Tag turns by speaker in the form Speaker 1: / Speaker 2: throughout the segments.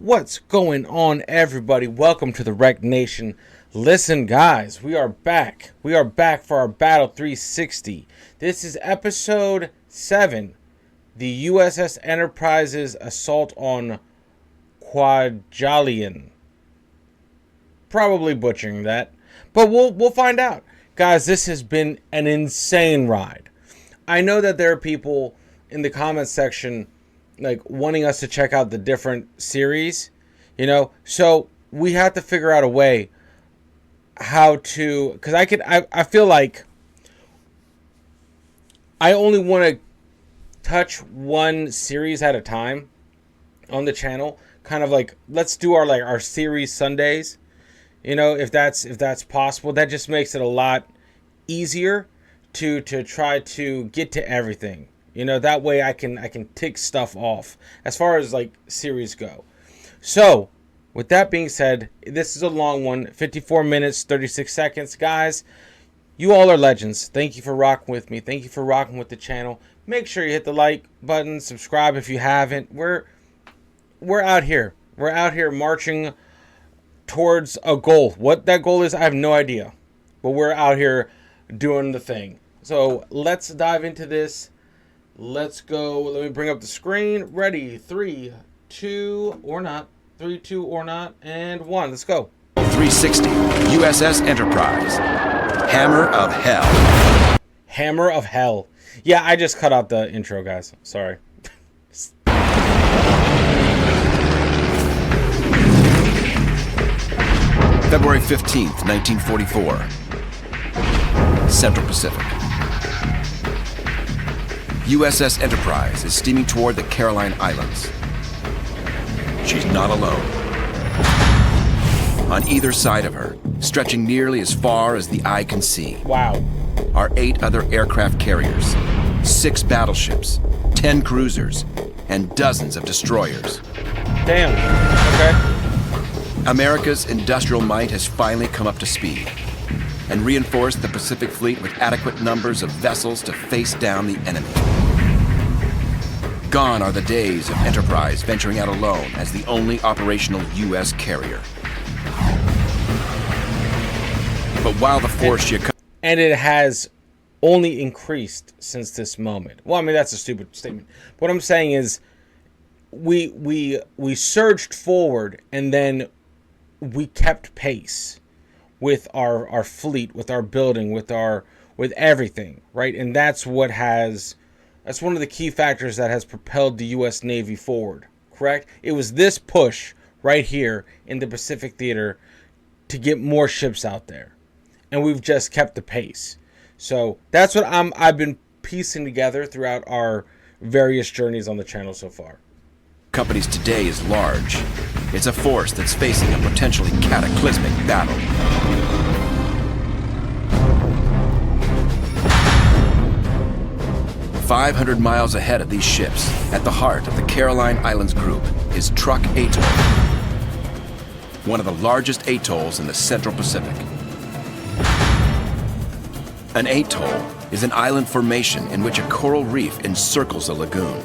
Speaker 1: What's going on, everybody? Welcome to the Wreck Nation. Listen, guys, we are back. We are back for our Battle 360. This is episode 7. The USS Enterprise's assault on Kwajalien. Probably butchering that, but we'll find out. Guys, this has been an insane ride. I know that there are people in the comments section like wanting us to check out the different series, so we have to figure out a way how to, because I feel like I only want to touch one series at a time on the channel, kind of like let's do our series Sundays, if that's possible. That just makes it a lot easier to try to get to everything. That way I can tick stuff off as far as like series go. So with that being said, this is a long one, 54 minutes, 36 seconds. Guys, you all are legends. Thank you for rocking with me. Thank you for rocking with the channel. Make sure you hit the like button, subscribe if you haven't. We're out here. We're out here marching towards a goal. What that goal is, I have no idea. But we're out here doing the thing. So let's dive into this. Let's go. Let me bring up the screen. Ready? 3, 2, or not. 3, 2, or not. And 1. Let's go.
Speaker 2: 360. USS Enterprise. Hammer of Hell.
Speaker 1: Hammer of Hell. Yeah, I just cut out the intro, guys. Sorry.
Speaker 2: February 15th, 1944. Central Pacific. USS Enterprise is steaming toward the Caroline Islands. She's not alone. On either side of her, stretching nearly as far as the eye can see,
Speaker 1: Wow.
Speaker 2: are 8 other aircraft carriers, 6 battleships, 10 cruisers, and dozens of destroyers.
Speaker 1: Damn. Okay.
Speaker 2: America's industrial might has finally come up to speed and reinforced the Pacific Fleet with adequate numbers of vessels to face down the enemy. Gone are the days of Enterprise venturing out alone as the only operational U.S. carrier. But while the force
Speaker 1: and it has only increased since this moment. Well, I mean, that's a stupid statement. What I'm saying is we surged forward and then we kept pace with our fleet, with our building, with everything, right? And that's one of the key factors that has propelled the U.S. Navy forward, correct? It was this push right here in the Pacific Theater to get more ships out there. And we've just kept the pace. So that's what I've been piecing together throughout our various journeys on the channel so far.
Speaker 2: companies today is large. It's a force that's facing a potentially cataclysmic battle. "500 miles ahead of these ships, at the heart of the Caroline Islands group, is Truk Atoll, one of the largest atolls in the Central Pacific. An atoll is an island formation in which a coral reef encircles a lagoon.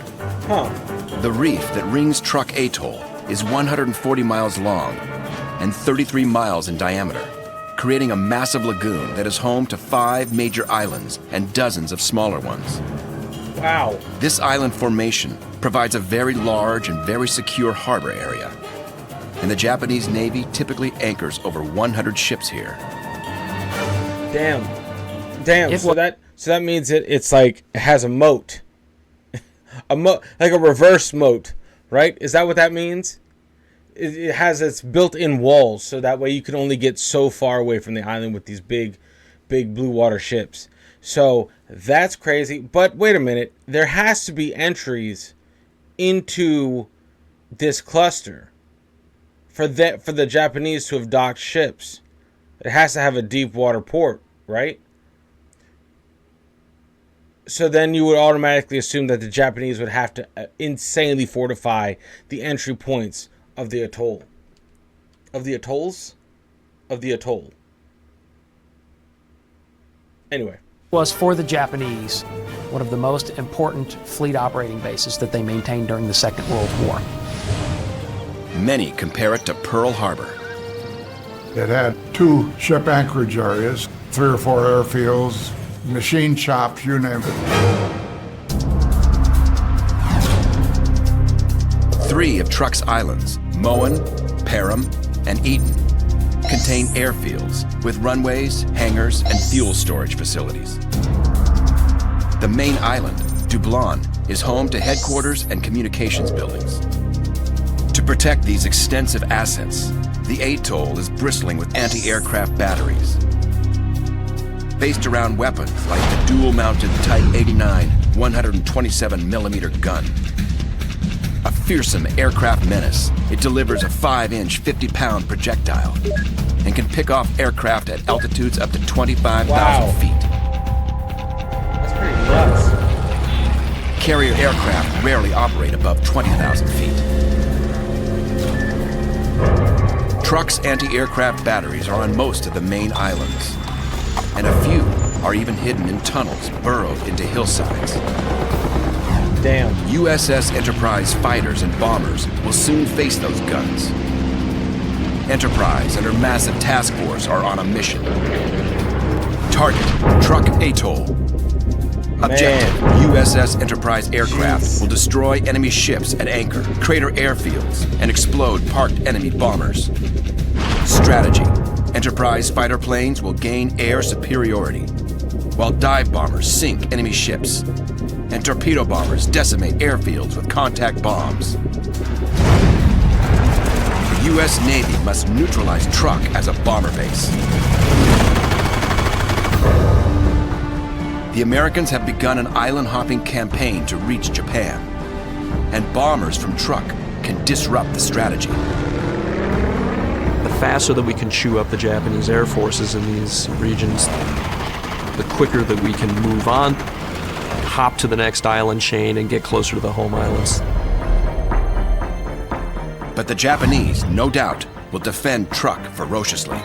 Speaker 2: The reef that rings Truk Atoll is 140 miles long and 33 miles in diameter, creating a massive lagoon that is home to 5 major islands and dozens of smaller ones.
Speaker 1: Wow.
Speaker 2: This island formation provides a very large and very secure harbor area, and the Japanese Navy typically anchors over 100 ships here.
Speaker 1: Damn. So that means it's like it has a moat. Like a reverse moat, right? Is that what that means? It has its built-in walls, so that way you can only get so far away from the island with these big blue water ships. So that's crazy. But wait a minute, there has to be entries into this cluster for the Japanese to have docked ships. It has to have a deep water port, right? So then you would automatically assume that the Japanese would have to insanely fortify the entry points of the atoll. Of the atolls? Of the atoll. Anyway.
Speaker 3: Was for the Japanese one of the most important fleet operating bases that they maintained during the Second World War.
Speaker 2: Many compare it to Pearl Harbor.
Speaker 4: It had 2 ship anchorage areas, 3 or 4 airfields, machine shops, you name it.
Speaker 2: 3 of Truk's islands, Moen, Param, and Eaton, contain airfields with runways, hangars, and fuel storage facilities. The main island, Dublon, is home to headquarters and communications buildings. To protect these extensive assets, the atoll is bristling with anti-aircraft batteries. Based around weapons like the dual-mounted Type 89 127mm gun. A fearsome aircraft menace, it delivers a 5-inch, 50-pound projectile and can pick off aircraft at altitudes up to 25,000 feet.
Speaker 1: That's pretty nuts.
Speaker 2: Carrier aircraft rarely operate above 20,000 feet. Truk's anti-aircraft batteries are on most of the main islands, and a few are even hidden in tunnels burrowed into hillsides.
Speaker 1: Damn.
Speaker 2: USS Enterprise fighters and bombers will soon face those guns. Enterprise and her massive task force are on a mission. Target, Truk Atoll. Objective, USS Enterprise aircraft will destroy enemy ships at anchor, crater airfields, and explode parked enemy bombers. Strategy, Enterprise fighter planes will gain air superiority, while dive bombers sink enemy ships, and torpedo bombers decimate airfields with contact bombs. The U.S. Navy must neutralize Truk as a bomber base. The Americans have begun an island-hopping campaign to reach Japan, and bombers from Truk can disrupt the strategy.
Speaker 5: The faster that we can chew up the Japanese air forces in these regions, the quicker that we can move on, hop to the next island chain, and get closer to the home islands.
Speaker 2: But the Japanese, no doubt, will defend Truk ferociously.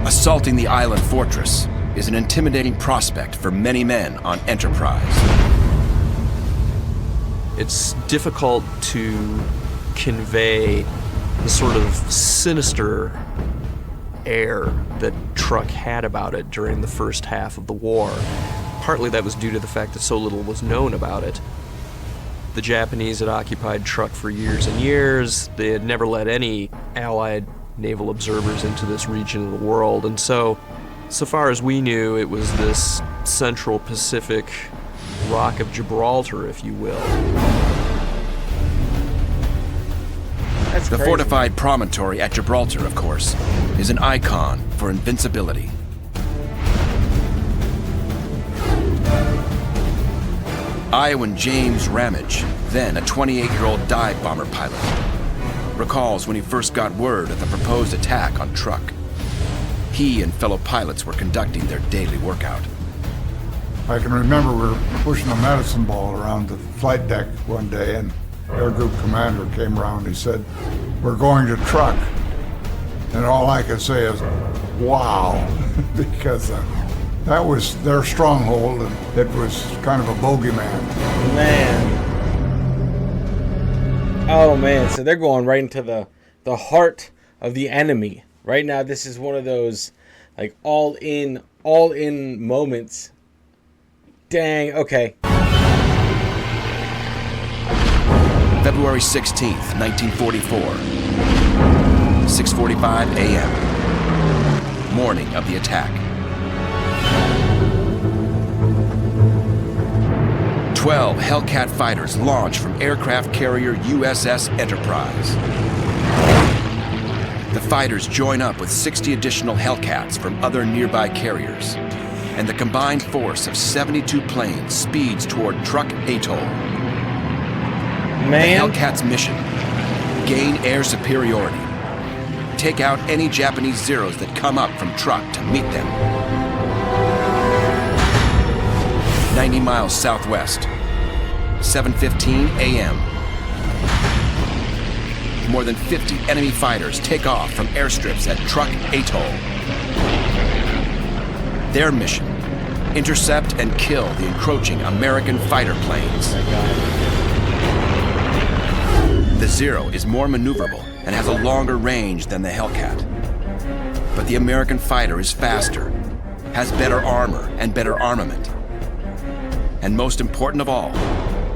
Speaker 2: Assaulting the island fortress is an intimidating prospect for many men on Enterprise.
Speaker 5: It's difficult to convey the sort of sinister air that Truk had about it during the first half of the war. Partly that was due to the fact that so little was known about it. The Japanese had occupied Truk for years and years. They had never let any Allied naval observers into this region of the world, and so far as we knew, it was this Central Pacific Rock of Gibraltar, if you will.
Speaker 1: That's
Speaker 2: The
Speaker 1: crazy.
Speaker 2: fortified promontory at Gibraltar, of course, is an icon for invincibility. Iowan James Ramage, then a 28-year-old dive bomber pilot, recalls when he first got word of the proposed attack on Truk. He and fellow pilots were conducting their daily workout.
Speaker 4: I can remember we were pushing a medicine ball around the flight deck one day, and Air Group Commander came around and he said, "We're going to Truk." And all I could say is, wow, because that was their stronghold, and it was kind of a bogeyman.
Speaker 1: Man. Oh man, so they're going right into the heart of the enemy. Right now, this is one of those like all in moments. Dang, okay.
Speaker 2: February 16th, 1944. 6:45 a.m. Morning of the attack. 12 Hellcat fighters launch from aircraft carrier USS Enterprise. The fighters join up with 60 additional Hellcats from other nearby carriers, and the combined force of 72 planes speeds toward Truk Atoll.
Speaker 1: Man.
Speaker 2: The Hellcats' mission: gain air superiority. Take out any Japanese Zeros that come up from Truk to meet them. 90 miles southwest, 7:15 a.m. More than 50 enemy fighters take off from airstrips at Truk Atoll. Their mission: intercept and kill the encroaching American fighter planes. The Zero is more maneuverable and has a longer range than the Hellcat. But the American fighter is faster, has better armor and better armament. And most important of all,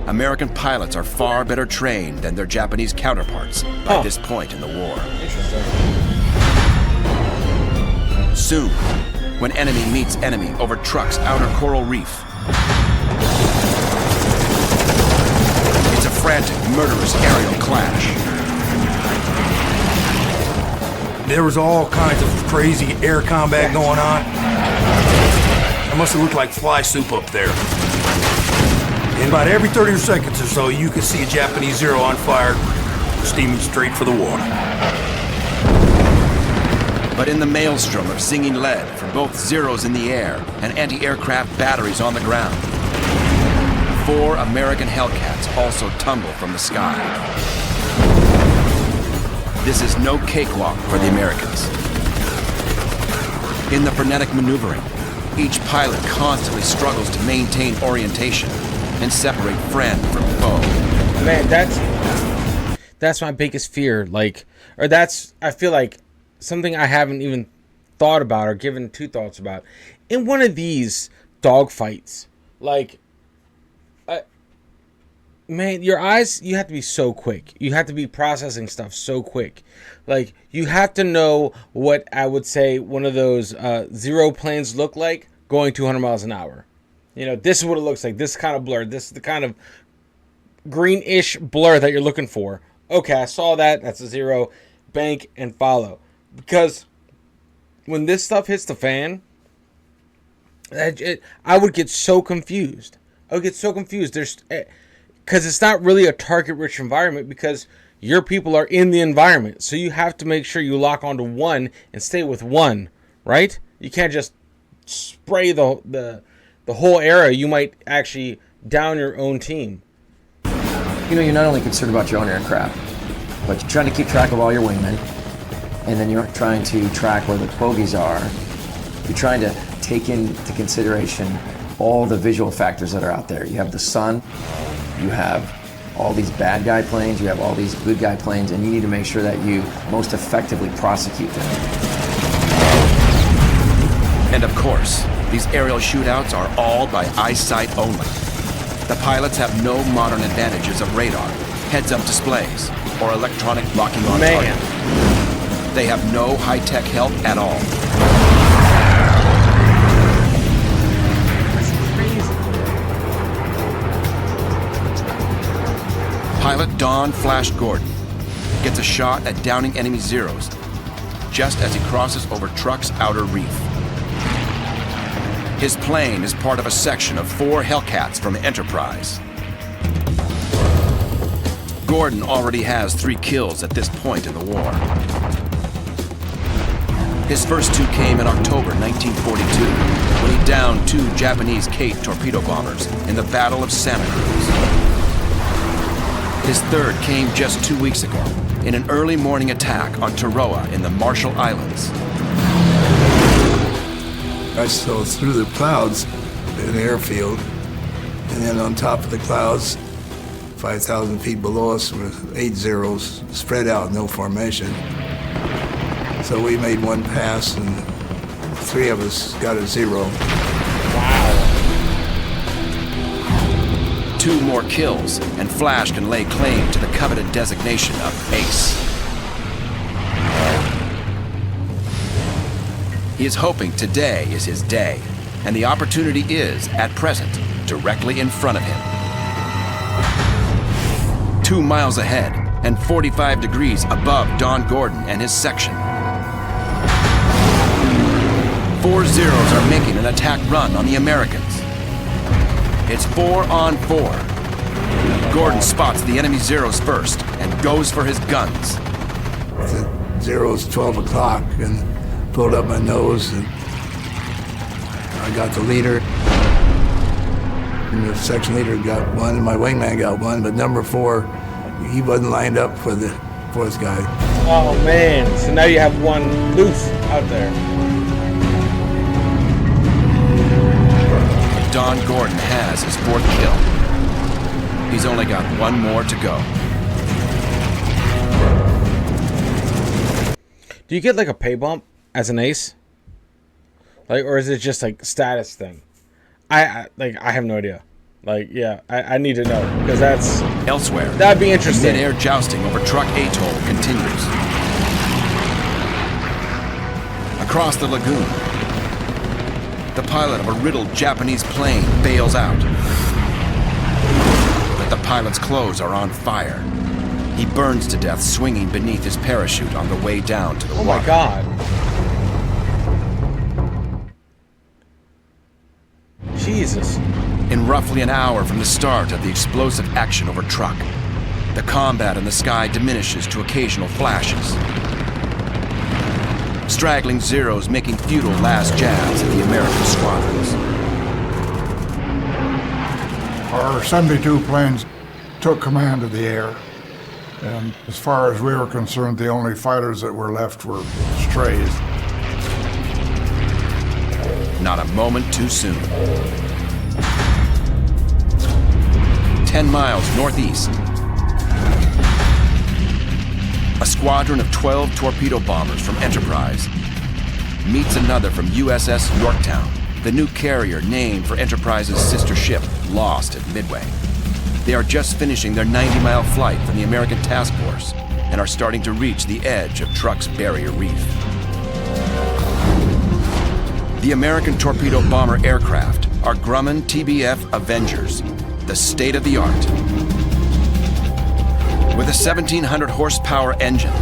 Speaker 2: American pilots are far better trained than their Japanese counterparts by this point in the war. Soon, when enemy meets enemy over Truk's outer coral reef, it's a frantic, murderous aerial clash.
Speaker 6: There was all kinds of crazy air combat going on. It must have looked like fly soup up there. And about every 30 seconds or so, you could see a Japanese Zero on fire, steaming straight for the water.
Speaker 2: But in the maelstrom of singing lead from both Zeros in the air and anti-aircraft batteries on the ground, 4 American Hellcats also tumble from the sky. This is no cakewalk for the Americans. In the frenetic maneuvering, each pilot constantly struggles to maintain orientation and separate friend from foe.
Speaker 1: Man, that's my biggest fear. I feel like something I haven't even thought about or given 2 thoughts about. In one of these dogfights, man, your eyes, you have to be so quick. You have to be processing stuff so quick. You have to know what I would say one of those Zero planes look like going 200 miles an hour. This is what it looks like. This kind of blur. This is the kind of greenish blur that you're looking for. Okay, I saw that. That's a Zero. Bank and follow. Because when this stuff hits the fan, I would get so confused. Because it's not really a target-rich environment because your people are in the environment. So you have to make sure you lock onto one and stay with one, right? You can't just spray the whole area. You might actually down your own team.
Speaker 7: You're not only concerned about your own aircraft, but you're trying to keep track of all your wingmen, and then you're trying to track where the bogies are. You're trying to take into consideration all the visual factors that are out there. You have the sun, you have all these bad guy planes, you have all these good guy planes, and you need to make sure that you most effectively prosecute them.
Speaker 2: And of course, these aerial shootouts are all by eyesight only. The pilots have no modern advantages of radar, heads-up displays, or electronic locking on target. They have no high-tech help at all. Pilot Don Flash Gordon gets a shot at downing enemy Zeros just as he crosses over Truk's outer reef. His plane is part of a section of 4 Hellcats from Enterprise. Gordon already has 3 kills at this point in the war. His first 2 came in October 1942, when he downed 2 Japanese Kate torpedo bombers in the Battle of Santa Cruz. His third came just 2 weeks ago, in an early morning attack on Taroa in the Marshall Islands.
Speaker 6: I saw through the clouds in the airfield, and then on top of the clouds, 5,000 feet below us, were 8 Zeros spread out, no formation. So we made one pass, and 3 of us got a Zero.
Speaker 1: Wow.
Speaker 2: 2 more kills, and Flash can lay claim to the coveted designation of Ace. He is hoping today is his day, and the opportunity is, at present, directly in front of him. 2 miles ahead, and 45 degrees above Don Gordon and his section. 4 Zeros are making an attack run on the Americans. It's 4 on 4. Gordon spots the enemy Zeros first and goes for his guns.
Speaker 6: The Zero's 12 o'clock, and pulled up my nose, and I got the leader. And the section leader got one, and my wingman got one, but number 4, he wasn't lined up for the 4th guy.
Speaker 1: Oh man, so now you have one loose out there.
Speaker 2: John Gordon has his 4th kill. He's only got 1 more to go.
Speaker 1: Do you get like a pay bump as an ace? Like, or is it just like status thing? I have no idea. Like, yeah, I need to know, because that's...
Speaker 2: Elsewhere,
Speaker 1: that'd be interesting.
Speaker 2: Mid-air jousting over Truk Atoll continues. Across the lagoon, the pilot of a riddled Japanese plane bails out. But the pilot's clothes are on fire. He burns to death swinging beneath his parachute on the way down to the water.
Speaker 1: Oh my God. Jesus.
Speaker 2: In roughly an hour from the start of the explosive action over Truk, the combat in the sky diminishes to occasional flashes. Straggling Zeros making futile last jabs at the American squadrons.
Speaker 4: Our 72 planes took command of the air, and as far as we were concerned, the only fighters that were left were strays.
Speaker 2: Not a moment too soon. 10 miles northeast, a squadron of 12 torpedo bombers from Enterprise meets another from USS Yorktown, the new carrier named for Enterprise's sister ship, lost at Midway. They are just finishing their 90-mile flight from the American task force and are starting to reach the edge of Truk's barrier reef. The American torpedo bomber aircraft are Grumman TBF Avengers, the state-of-the-art. With a 1,700 horsepower engine,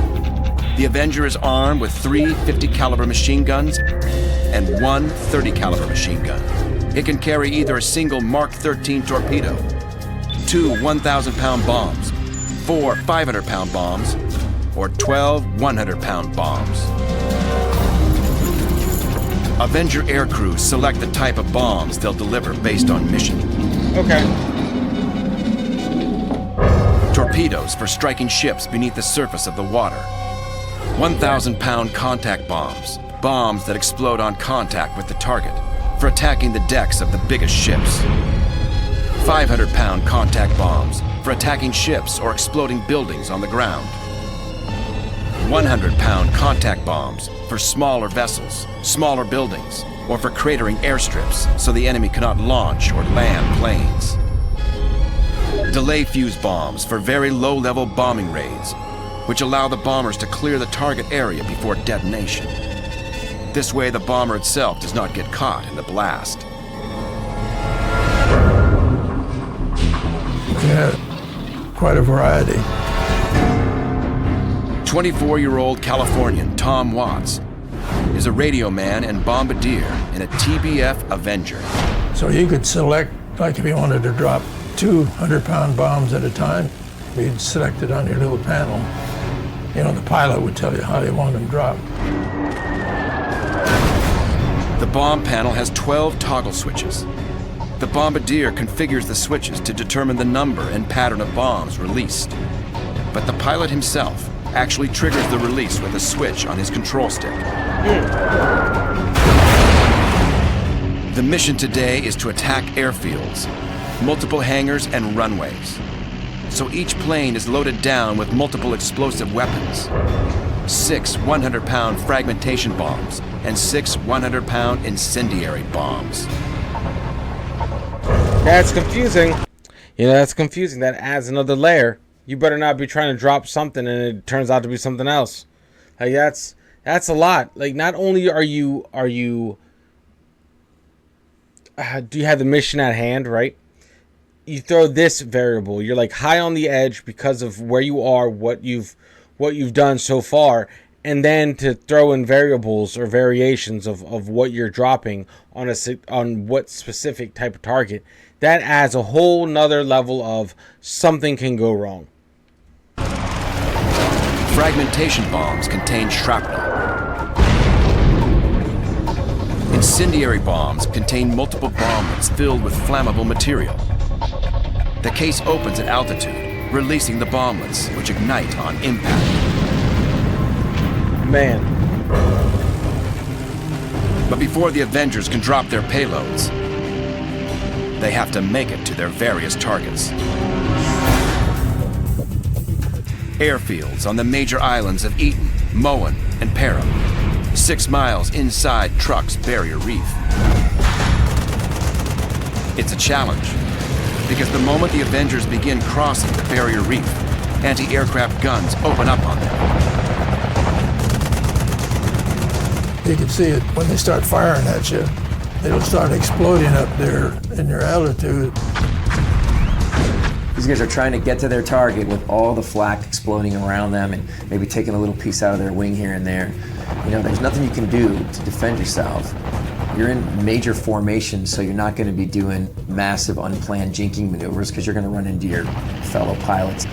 Speaker 2: the Avenger is armed with 3 50 caliber machine guns and 1 30 caliber machine gun. It can carry either a single Mark 13 torpedo, 2 1,000-pound bombs, 4 500-pound bombs, or 12 100-pound bombs. Avenger air crews select the type of bombs they'll deliver based on mission.
Speaker 1: Okay.
Speaker 2: Torpedoes for striking ships beneath the surface of the water. 1,000-pound contact bombs, bombs that explode on contact with the target, for attacking the decks of the biggest ships. 500-pound contact bombs, for attacking ships or exploding buildings on the ground. 100-pound contact bombs, for smaller vessels, smaller buildings, or for cratering airstrips so the enemy cannot launch or land planes. Delay fuse bombs for very low-level bombing raids, which allow the bombers to clear the target area before detonation. This way, the bomber itself does not get caught in the blast.
Speaker 6: Yeah, quite a variety.
Speaker 2: 24-year-old Californian Tom Watts is a radio man and bombardier in a TBF Avenger.
Speaker 6: So you could select, like if you wanted to drop 200-pound bombs at a time, you'd select it on your little panel. You know, the pilot would tell you how you want them dropped.
Speaker 2: The bomb panel has 12 toggle switches. The bombardier configures the switches to determine the number and pattern of bombs released. But the pilot himself actually triggers the release with a switch on his control stick. The mission today is to attack airfields, multiple hangars and runways. So each plane is loaded down with multiple explosive weapons. 6 100-pound fragmentation bombs and 6 100-pound incendiary bombs.
Speaker 1: That's confusing. You know, that's confusing. That adds another layer. You better not be trying to drop something and it turns out to be something else. Like that's a lot. Like, not only do you have the mission at hand, right? You throw this variable. You're like high on the edge because of where you are, what you've done so far, and then to throw in variables or variations of what you're dropping on what specific type of target, that adds a whole nother level of something can go wrong.
Speaker 2: Fragmentation bombs contain shrapnel. Incendiary bombs contain multiple bomblets filled with flammable material. The case opens at altitude, releasing the bomblets, which ignite on impact.
Speaker 1: Man.
Speaker 2: But before the Avengers can drop their payloads, they have to make it to their various targets. Airfields on the major islands of Eaton, Moen, and Para, 6 miles inside Truk's barrier reef. It's a challenge, because the moment the Avengers begin crossing the barrier reef, anti-aircraft guns open up on them.
Speaker 8: You can see it when they start firing at you. It'll start exploding up there in your altitude.
Speaker 7: These guys are trying to get to their target with all the flak exploding around them and maybe taking a little piece out of their wing here and there. You know, there's nothing you can do to defend yourself. You're in major formation, so you're not going to be doing massive unplanned jinking maneuvers because you're going to run into your fellow pilots.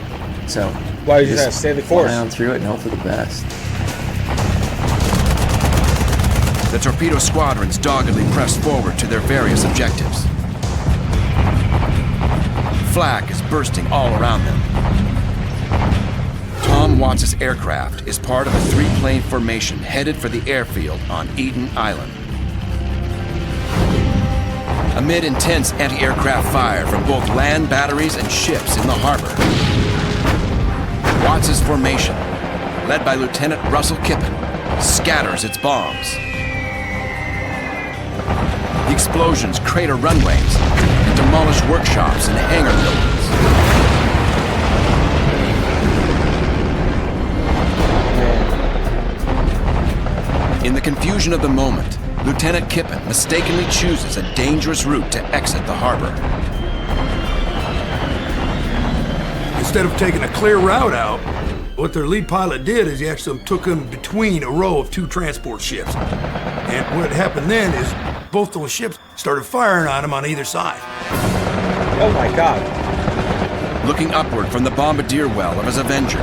Speaker 7: So
Speaker 1: why you just gotta stay the course?
Speaker 7: Fly on through it and hope for the best.
Speaker 2: The torpedo squadrons doggedly press forward to their various objectives. Flak is bursting all around them. Tom Watts' aircraft is part of a 3-plane formation headed for the airfield on Eden Island. Amid intense anti-aircraft fire from both land batteries and ships in the harbor, Watts' formation, led by Lieutenant Russell Kippen, scatters its bombs. The explosions crater runways and demolish workshops and hangar buildings. In the confusion of the moment, Lieutenant Kippen mistakenly chooses a dangerous route to exit the harbor.
Speaker 6: Instead of taking a clear route out, what their lead pilot did is he actually took them between a row of 2 transport ships. And what happened then is both those ships started firing on him on either side.
Speaker 1: Oh my God.
Speaker 2: Looking upward from the bombardier well of his Avenger,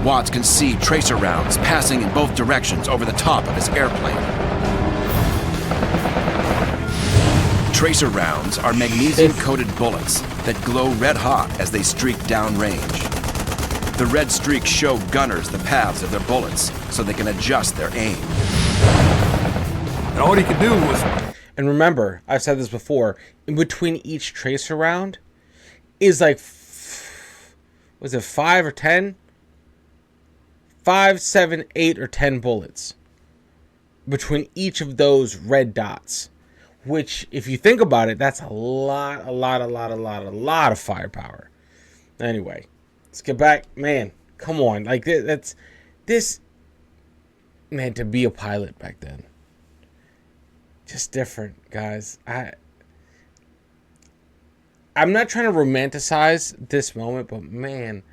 Speaker 2: Watts can see tracer rounds passing in both directions over the top of his airplane. Tracer rounds are magnesium-coated bullets that glow red hot as they streak downrange. The red streaks show gunners the paths of their bullets so they can adjust their aim.
Speaker 6: And all he could do was...
Speaker 1: And remember, I've said this before, in between each tracer round is like, was it 5 or 10? 5, 7, 8, or 10 bullets between each of those red dots. Which, if you think about it, that's a lot of firepower. Anyway, let's get back. Man, come on. Like, that's... This... Man, to be a pilot back then. Just different, guys. I'm not trying to romanticize this moment, but man,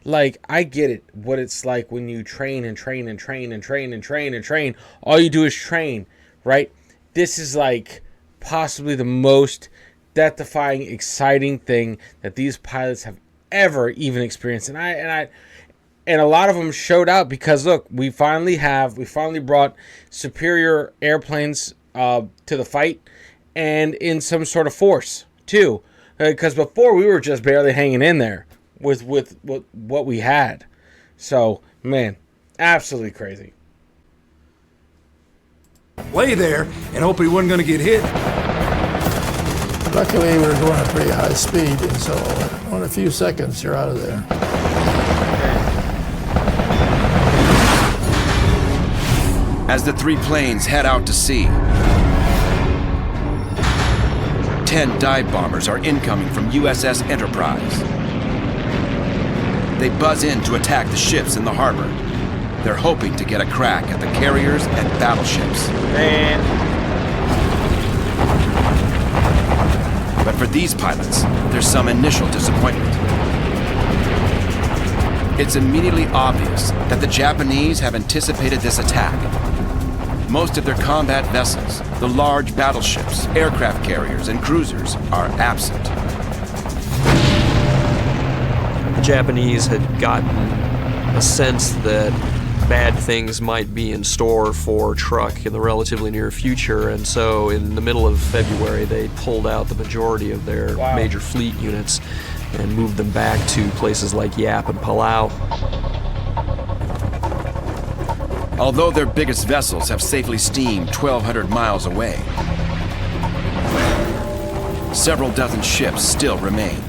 Speaker 1: like, I get it. What it's like when you train and train and train and train and train and train. All you do is train, right? This is like possibly the most death-defying, exciting thing that these pilots have ever even experienced. And a lot of them showed out because, look, we finally brought superior airplanes to the fight, and in some sort of force too, because before we were just barely hanging in there with what we had. So, man, absolutely crazy.
Speaker 6: Lay there and hope he wasn't going to get hit.
Speaker 8: Luckily, we were going at pretty high speed, and so in a few seconds, you're out of there.
Speaker 2: As the 3 planes head out to sea, 10 dive bombers are incoming from USS Enterprise. They buzz in to attack the ships in the harbor. They're hoping to get a crack at the carriers and battleships.
Speaker 1: Man.
Speaker 2: But for these pilots, there's some initial disappointment. It's immediately obvious that the Japanese have anticipated this attack. Most of their combat vessels, the large battleships, aircraft carriers, and cruisers, are absent.
Speaker 5: The Japanese had gotten a sense that bad things might be in store for Truk in the relatively near future, and so in the middle of February they pulled out the majority of their major fleet units and moved them back to places like Yap and Palau.
Speaker 2: Although their biggest vessels have safely steamed 1,200 miles away, several dozen ships still remain.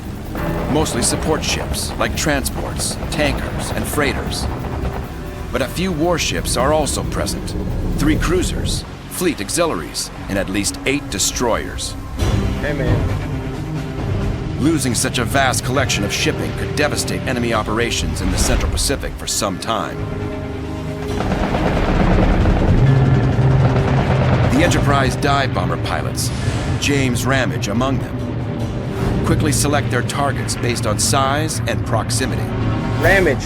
Speaker 2: Mostly support ships, like transports, tankers, and freighters. But a few warships are also present. 3 cruisers, fleet auxiliaries, and at least 8 destroyers.
Speaker 1: Hey, man.
Speaker 2: Losing such a vast collection of shipping could devastate enemy operations in the Central Pacific for some time. The Enterprise dive bomber pilots, James Ramage among them, quickly select their targets based on size and proximity.
Speaker 1: Ramage.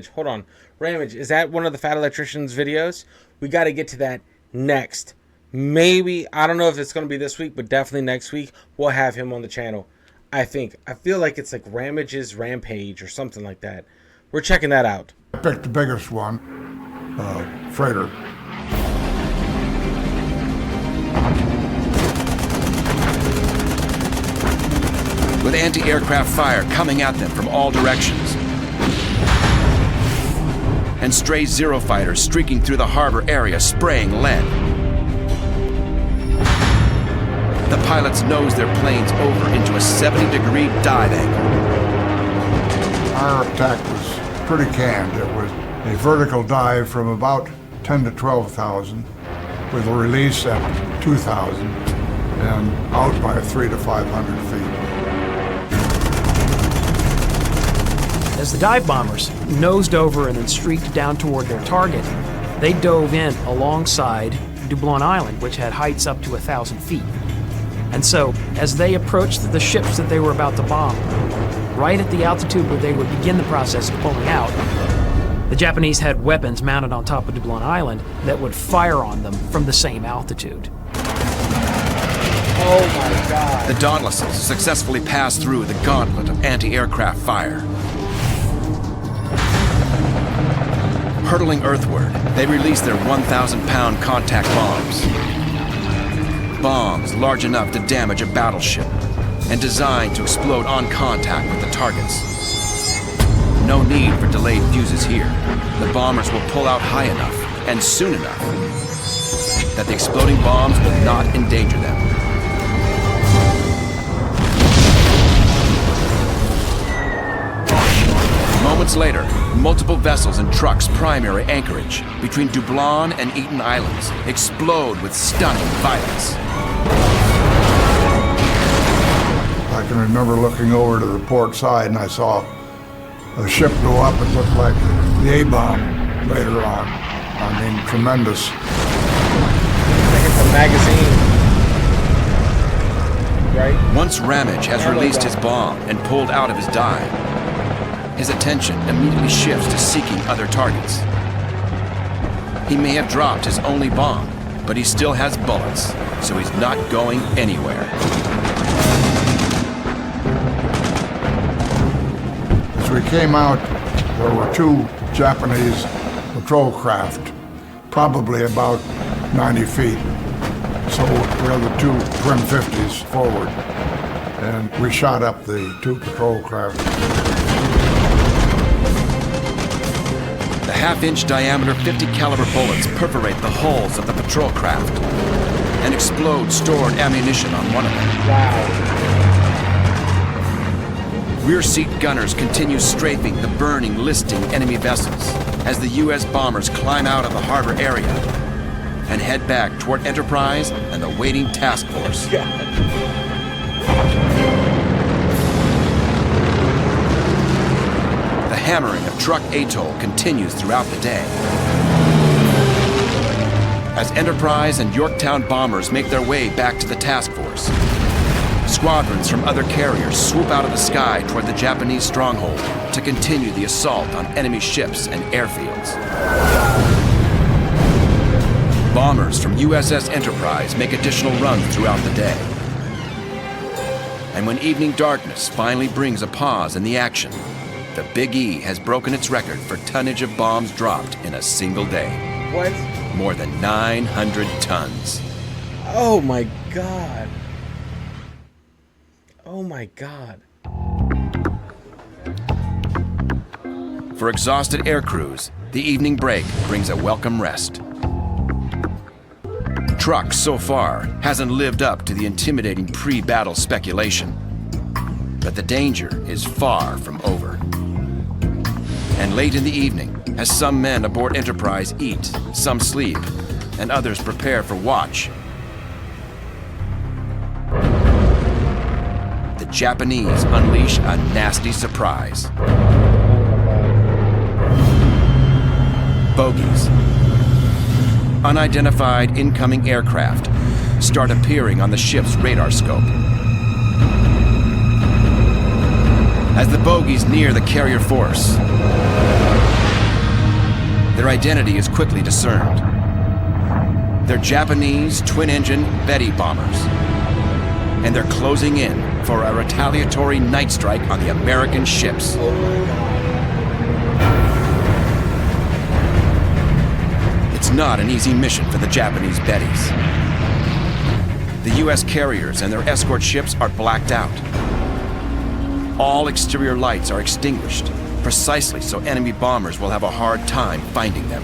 Speaker 1: Hold on. Ramage, is that one of the Fat Electrician's videos? We got to get to that next. Maybe, I don't know if it's going to be this week, but definitely next week, we'll have him on the channel. I feel like it's like Ramage's Rampage or something like that. We're checking that out.
Speaker 4: I picked the biggest one, freighter.
Speaker 2: With anti-aircraft fire coming at them from all directions, and stray Zero fighters streaking through the harbor area spraying lead. The pilots nose their planes over into a 70-degree dive angle.
Speaker 4: Our attack was pretty canned. It was a vertical dive from about 10 to 12,000 with a release at 2,000 and out by 300 to 500 feet.
Speaker 3: As the dive bombers nosed over and then streaked down toward their target, they dove in alongside Dublin Island, which had heights up to 1,000 feet. And so, as they approached the ships that they were about to bomb, right at the altitude where they would begin the process of pulling out, the Japanese had weapons mounted on top of Dublin Island that would fire on them from the same altitude.
Speaker 1: Oh my God.
Speaker 2: The Dauntlesses successfully passed through the gauntlet of anti-aircraft fire. Hurtling earthward, they released their 1,000-pound contact bombs. Bombs large enough to damage a battleship and designed to explode on contact with the targets. No need for delayed fuses here. The bombers will pull out high enough and soon enough that the exploding bombs will not endanger them. Moments later, multiple vessels and trucks' primary anchorage between Dublin and Eaton Islands explode with stunning violence.
Speaker 4: I can remember looking over to the port side and I saw a ship go up. It looked like the A-bomb later on. I mean, tremendous.
Speaker 1: Like it's a magazine. Right?
Speaker 2: Once Ramage has released his bomb and pulled out of his dive, his attention immediately shifts to seeking other targets. He may have dropped his only bomb, but he still has bullets, so he's not going anywhere.
Speaker 4: As we came out, there were 2 Japanese patrol craft, probably about 90 feet. So we had the 2 twin 50s forward, and we shot up the 2 patrol craft.
Speaker 2: The half-inch diameter 50 caliber bullets perforate the hulls of the patrol craft and explode stored ammunition on one of them.
Speaker 1: Wow.
Speaker 2: Rear seat gunners continue strafing the burning, listing enemy vessels as the U.S. bombers climb out of the harbor area and head back toward Enterprise and the waiting task force. The hammering of Truk Atoll continues throughout the day. As Enterprise and Yorktown bombers make their way back to the task force, squadrons from other carriers swoop out of the sky toward the Japanese stronghold to continue the assault on enemy ships and airfields. Bombers from USS Enterprise make additional runs throughout the day. And when evening darkness finally brings a pause in the action, the Big E has broken its record for tonnage of bombs dropped in a single day.
Speaker 1: What?
Speaker 2: More than 900 tons.
Speaker 1: Oh my God. Oh my God.
Speaker 2: For exhausted air crews, the evening break brings a welcome rest. Truk, so far, hasn't lived up to the intimidating pre-battle speculation. But the danger is far from over. And late in the evening, as some men aboard Enterprise eat, some sleep, and others prepare for watch, the Japanese unleash a nasty surprise. Bogies. Unidentified incoming aircraft start appearing on the ship's radar scope. As the bogies near the carrier force, their identity is quickly discerned. They're Japanese twin-engine Betty bombers, and they're closing in for a retaliatory night strike on the American ships. It's not an easy mission for the Japanese Bettys. The U.S. carriers and their escort ships are blacked out. All exterior lights are extinguished, precisely so enemy bombers will have a hard time finding them.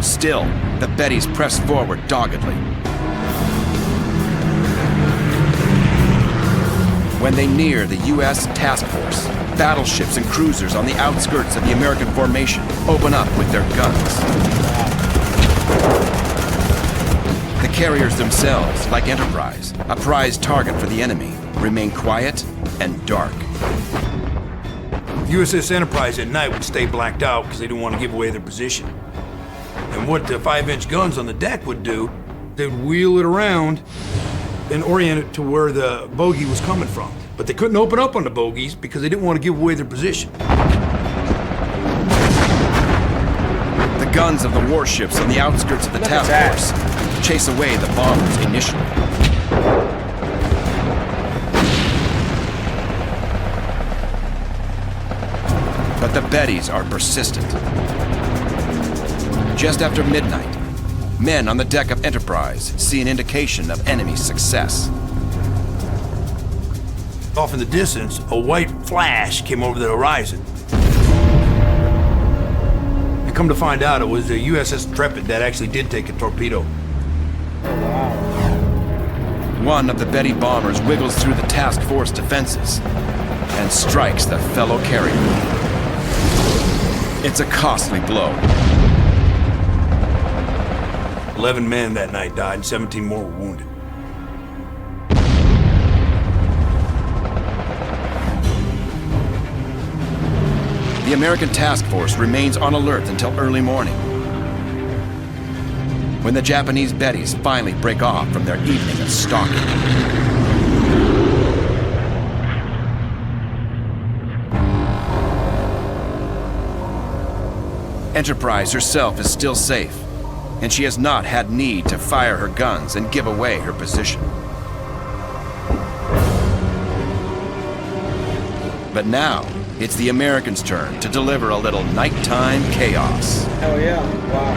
Speaker 2: Still, the Bettys press forward doggedly. When they near the U.S. task force, battleships and cruisers on the outskirts of the American formation open up with their guns. The carriers themselves, like Enterprise, a prize target for the enemy, remain quiet and dark.
Speaker 9: USS Enterprise at night would stay blacked out because they didn't want to give away their position. And what the 5-inch guns on the deck would do, they'd wheel it around and orient it to where the bogey was coming from. But they couldn't open up on the bogies because they didn't want to give away their position.
Speaker 2: The guns of the warships on the outskirts of the task force chase away the bombers initially. But the Bettys are persistent. Just after midnight, men on the deck of Enterprise see an indication of enemy success.
Speaker 9: Off in the distance, a white flash came over the horizon. And come to find out, it was the USS Intrepid that actually did take a torpedo.
Speaker 2: One of the Betty bombers wiggles through the task force defenses and strikes the fellow carrier. It's a costly blow.
Speaker 9: 11 men that night died, and 17 more were wounded.
Speaker 2: The American task force remains on alert until early morning, when the Japanese Bettys finally break off from their evening of stalking. Enterprise herself is still safe, and she has not had need to fire her guns and give away her position. But now, it's the Americans' turn to deliver a little nighttime chaos.
Speaker 1: Hell yeah. Wow.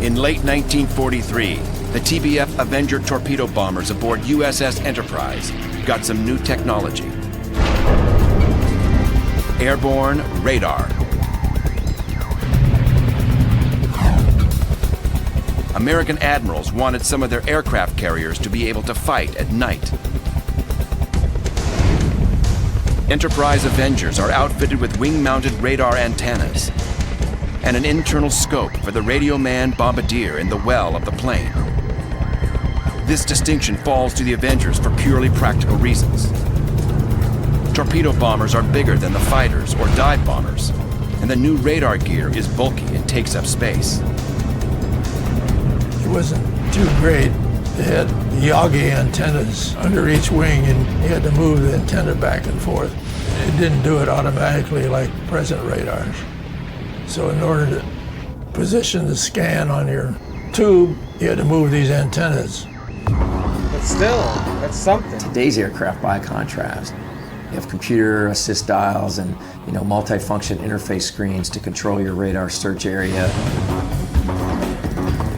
Speaker 2: In late 1943, the TBF Avenger torpedo bombers aboard USS Enterprise got some new technology. Airborne radar. American admirals wanted some of their aircraft carriers to be able to fight at night. Enterprise Avengers are outfitted with wing-mounted radar antennas and an internal scope for the Radio Man bombardier in the well of the plane. This distinction falls to the Avengers for purely practical reasons. Torpedo bombers are bigger than the fighters or dive bombers, and the new radar gear is bulky and takes up space.
Speaker 8: It wasn't too great. They had Yagi antennas under each wing, and you had to move the antenna back and forth. It didn't do it automatically like present radars. So in order to position the scan on your tube, you had to move these antennas.
Speaker 1: But still, that's something.
Speaker 7: Today's aircraft, by contrast, you have computer assist dials and multi-function interface screens to control your radar search area.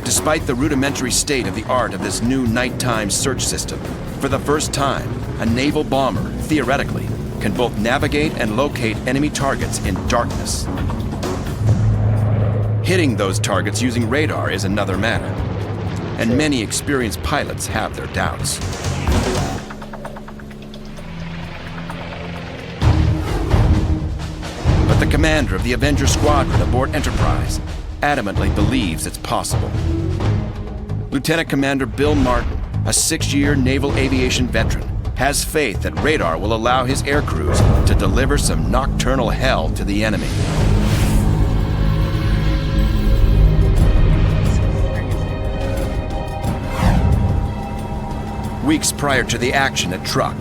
Speaker 2: Despite the rudimentary state of the art of this new nighttime search system, for the first time, a naval bomber, theoretically, can both navigate and locate enemy targets in darkness. Hitting those targets using radar is another matter, and many experienced pilots have their doubts. But the commander of the Avenger Squadron aboard Enterprise adamantly believes it's possible. Lieutenant Commander Bill Martin, a 6-year naval aviation veteran, has faith that radar will allow his air crews to deliver some nocturnal hell to the enemy. Weeks prior to the action at Truk,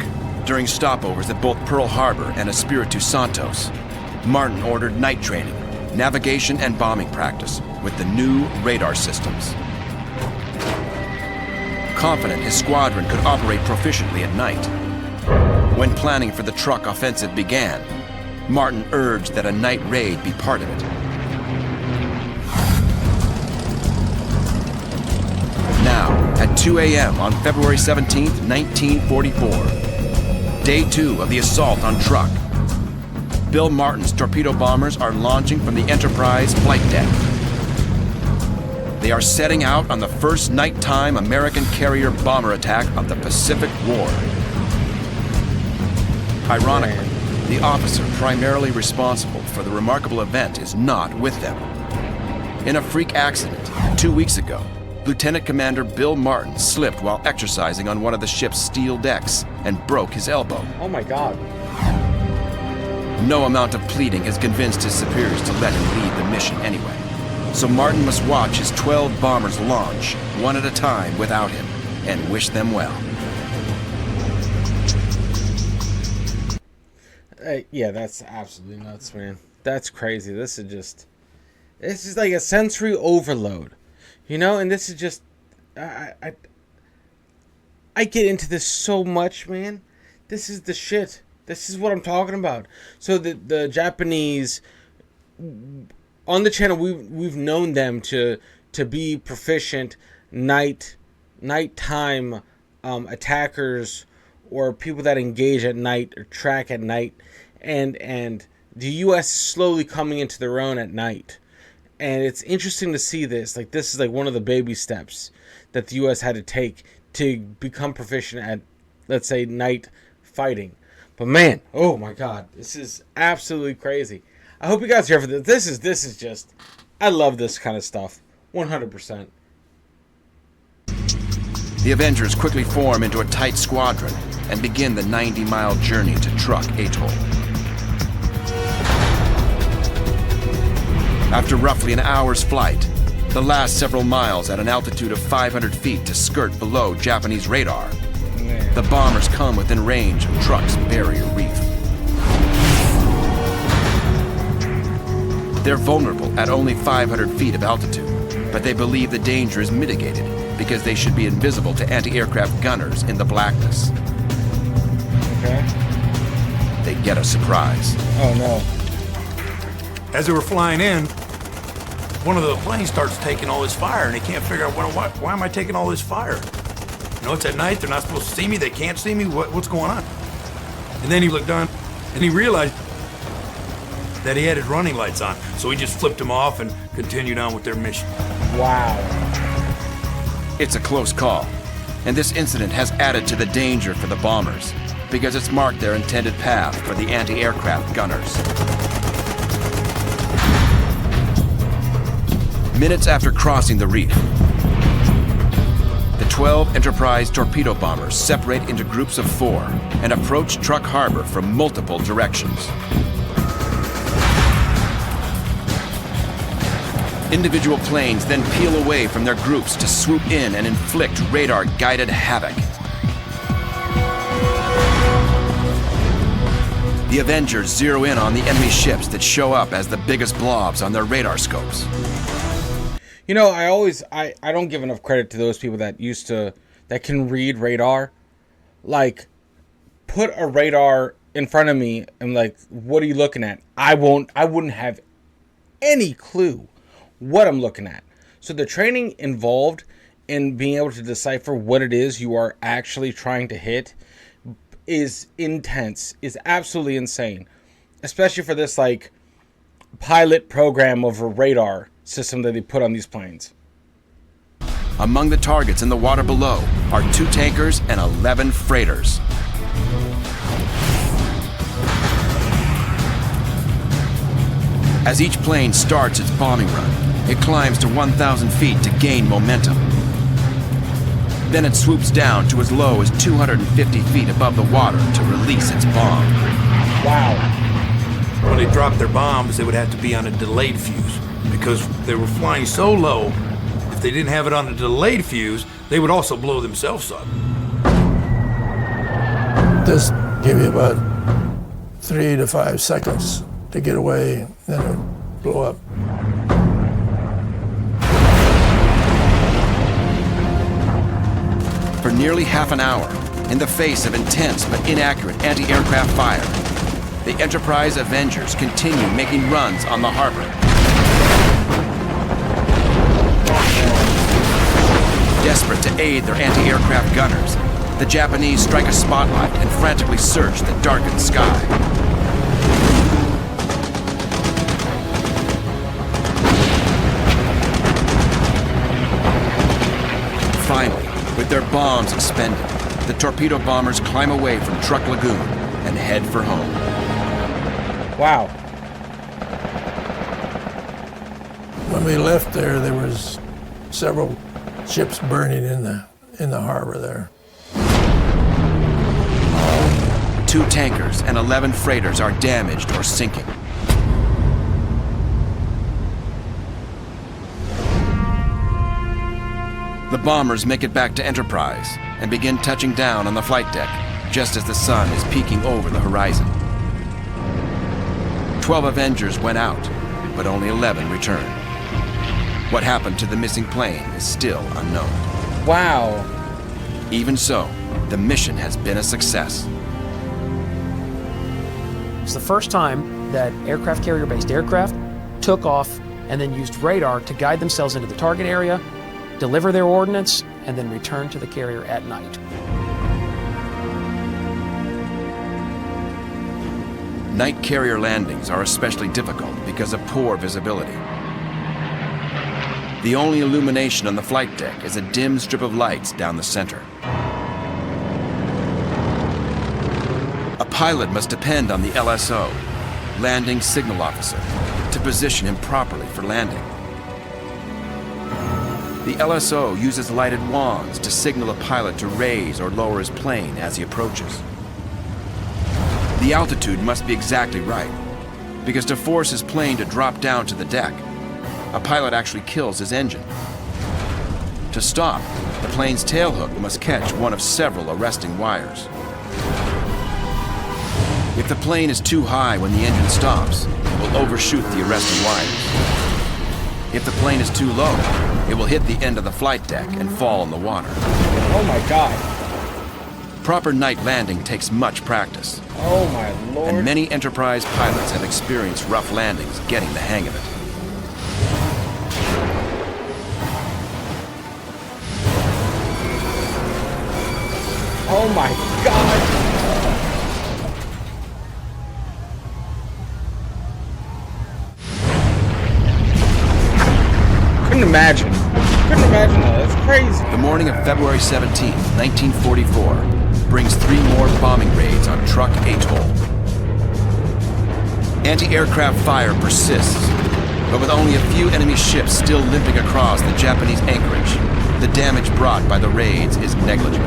Speaker 2: during stopovers at both Pearl Harbor and Espiritu Santos, Martin ordered night training, navigation and bombing practice with the new radar systems. Confident his squadron could operate proficiently at night, when planning for the Truk offensive began, Martin urged that a night raid be part of it. Now, at 2 a.m. on February 17, 1944, day 2 of the assault on Truk, Bill Martin's torpedo bombers are launching from the Enterprise flight deck. They are setting out on the first nighttime American carrier bomber attack of the Pacific War. Ironically, the officer primarily responsible for the remarkable event is not with them. In a freak accident 2 weeks ago, Lieutenant Commander Bill Martin slipped while exercising on one of the ship's steel decks and broke his elbow.
Speaker 1: Oh my God.
Speaker 2: No amount of pleading has convinced his superiors to let him lead the mission anyway. So Martin must watch his 12 bombers launch, one at a time without him, and wish them well.
Speaker 1: Yeah, that's absolutely nuts, man. That's crazy. This is just like a sensory overload, you know. And this is just, I get into this so much, man. This is the shit. This is what I'm talking about. So the Japanese on the channel, we've known them to be proficient nighttime attackers, or people that engage at night or track at night, and the U.S. is slowly coming into their own at night. And it's interesting to see this. Like, this is like one of the baby steps that the U.S. had to take to become proficient at, let's say, night fighting. But man, oh my God, this is absolutely crazy. I hope you guys are here for this. This is just, I love this kind of stuff, 100%.
Speaker 2: The Avengers quickly form into a tight squadron and begin the 90-mile journey to Truk Atoll. After roughly an hour's flight, the last several miles at an altitude of 500 feet to skirt below Japanese radar, the bombers come within range of Truk's barrier reef. They're vulnerable at only 500 feet of altitude, but they believe the danger is mitigated because they should be invisible to anti-aircraft gunners in the blackness.
Speaker 1: Okay.
Speaker 2: They get a surprise.
Speaker 1: Oh no.
Speaker 9: As they were flying in, one of the planes starts taking all this fire, and they can't figure out why am I taking all this fire? You know, it's at night, they're not supposed to see me, they can't see me, what's going on? And then he looked on, and he realized that he had his running lights on, so he just flipped them off and continued on with their mission.
Speaker 1: Wow.
Speaker 2: It's a close call, and this incident has added to the danger for the bombers, because it's marked their intended path for the anti-aircraft gunners. Minutes after crossing the reef, the 12 Enterprise torpedo bombers separate into groups of 4 and approach Truk Harbor from multiple directions. Individual planes then peel away from their groups to swoop in and inflict radar-guided havoc. The Avengers zero in on the enemy ships that show up as the biggest blobs on their radar scopes.
Speaker 1: You know, I don't give enough credit to those people that can read radar. Like, put a radar in front of me and like, what are you looking at? I wouldn't have any clue what I'm looking at. So the training involved in being able to decipher what it is you are actually trying to hit is intense, is absolutely insane, especially for this like pilot program over radar system that they put on these planes.
Speaker 2: Among the targets in the water below are 2 tankers and 11 freighters. As each plane starts its bombing run, it climbs to 1,000 feet to gain momentum. Then it swoops down to as low as 250 feet above the water to release its bomb.
Speaker 1: Wow.
Speaker 9: When they dropped their bombs, they would have to be on a delayed fuse because they were flying so low. If they didn't have it on a delayed fuse, they would also blow themselves up.
Speaker 8: This give you about 3 to 5 seconds to get away, then it would blow up.
Speaker 2: For nearly half an hour, in the face of intense but inaccurate anti-aircraft fire, the Enterprise Avengers continue making runs on the harbor. Desperate to aid their anti-aircraft gunners, the Japanese strike a spotlight and frantically search the darkened sky. Finally, with their bombs expended, the torpedo bombers climb away from Truk Lagoon and head for home.
Speaker 1: Wow.
Speaker 8: When we left there was several ships burning in the harbor there.
Speaker 2: 2 tankers and 11 freighters are damaged or sinking. The bombers make it back to Enterprise and begin touching down on the flight deck just as the sun is peeking over the horizon. 12 Avengers went out, but only 11 returned. What happened to the missing plane is still unknown.
Speaker 1: Wow.
Speaker 2: Even so, the mission has been a success.
Speaker 3: It's the first time that aircraft carrier-based aircraft took off and then used radar to guide themselves into the target area, deliver their ordnance, and then return to the carrier at night.
Speaker 2: Night carrier landings are especially difficult because of poor visibility. The only illumination on the flight deck is a dim strip of lights down the center. A pilot must depend on the LSO, landing signal officer, to position him properly for landing. The LSO uses lighted wands to signal a pilot to raise or lower his plane as he approaches. The altitude must be exactly right, because to force his plane to drop down to the deck, a pilot actually kills his engine. To stop, the plane's tailhook must catch one of several arresting wires. If the plane is too high when the engine stops, it will overshoot the arresting wires. If the plane is too low, it will hit the end of the flight deck and fall in the water.
Speaker 1: Oh my God.
Speaker 2: Proper night landing takes much practice.
Speaker 1: Oh my Lord.
Speaker 2: And many Enterprise pilots have experienced rough landings getting the hang of it.
Speaker 1: Oh my God. Couldn't imagine that. That's crazy.
Speaker 2: The morning of February 17, 1944, brings 3 more bombing raids on Truk Atoll. Anti-aircraft fire persists, but with only a few enemy ships still limping across the Japanese anchorage, the damage brought by the raids is negligible.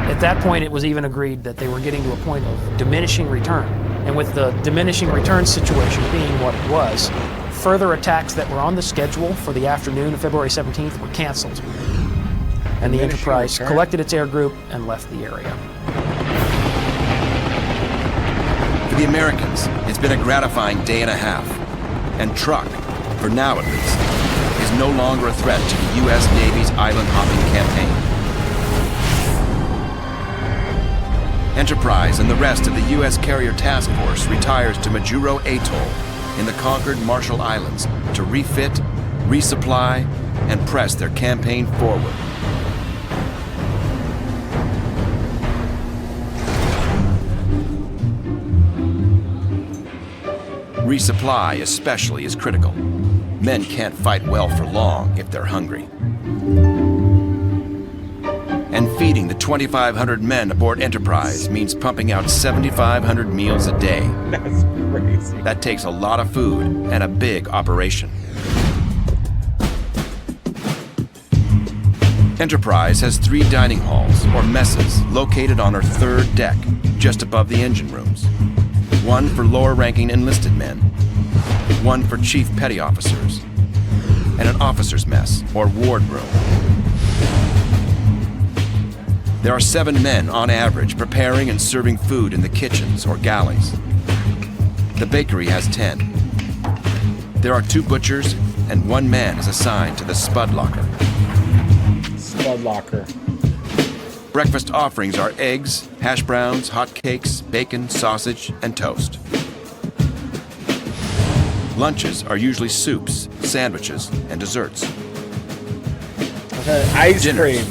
Speaker 3: At that point, it was even agreed that they were getting to a point of diminishing return. And with the diminishing return situation being what it was, further attacks that were on the schedule for the afternoon of February 17th were canceled. And the Enterprise collected its air group and left the area.
Speaker 2: For the Americans, it's been a gratifying day and a half. And Truk, for now at least, is no longer a threat to the U.S. Navy's island hopping campaign. Enterprise and the rest of the U.S. Carrier Task Force retires to Majuro Atoll in the conquered Marshall Islands to refit, resupply, and press their campaign forward. Resupply especially is critical. Men can't fight well for long if they're hungry. And feeding the 2,500 men aboard Enterprise means pumping out 7,500 meals a day.
Speaker 1: That's crazy.
Speaker 2: That takes a lot of food and a big operation. Enterprise has 3 dining halls, or messes, located on her 3rd deck, just above the engine rooms. One for lower-ranking enlisted men, one for chief petty officers, and an officer's mess, or ward room. There are 7 men on average preparing and serving food in the kitchens or galleys. The bakery has 10. There are 2 butchers, and 1 man is assigned to the spud locker.
Speaker 1: Spud locker.
Speaker 2: Breakfast offerings are eggs, hash browns, hot cakes, bacon, sausage, and toast. Lunches are usually soups, sandwiches, and desserts.
Speaker 1: Okay, ice
Speaker 2: Dinners,
Speaker 1: cream.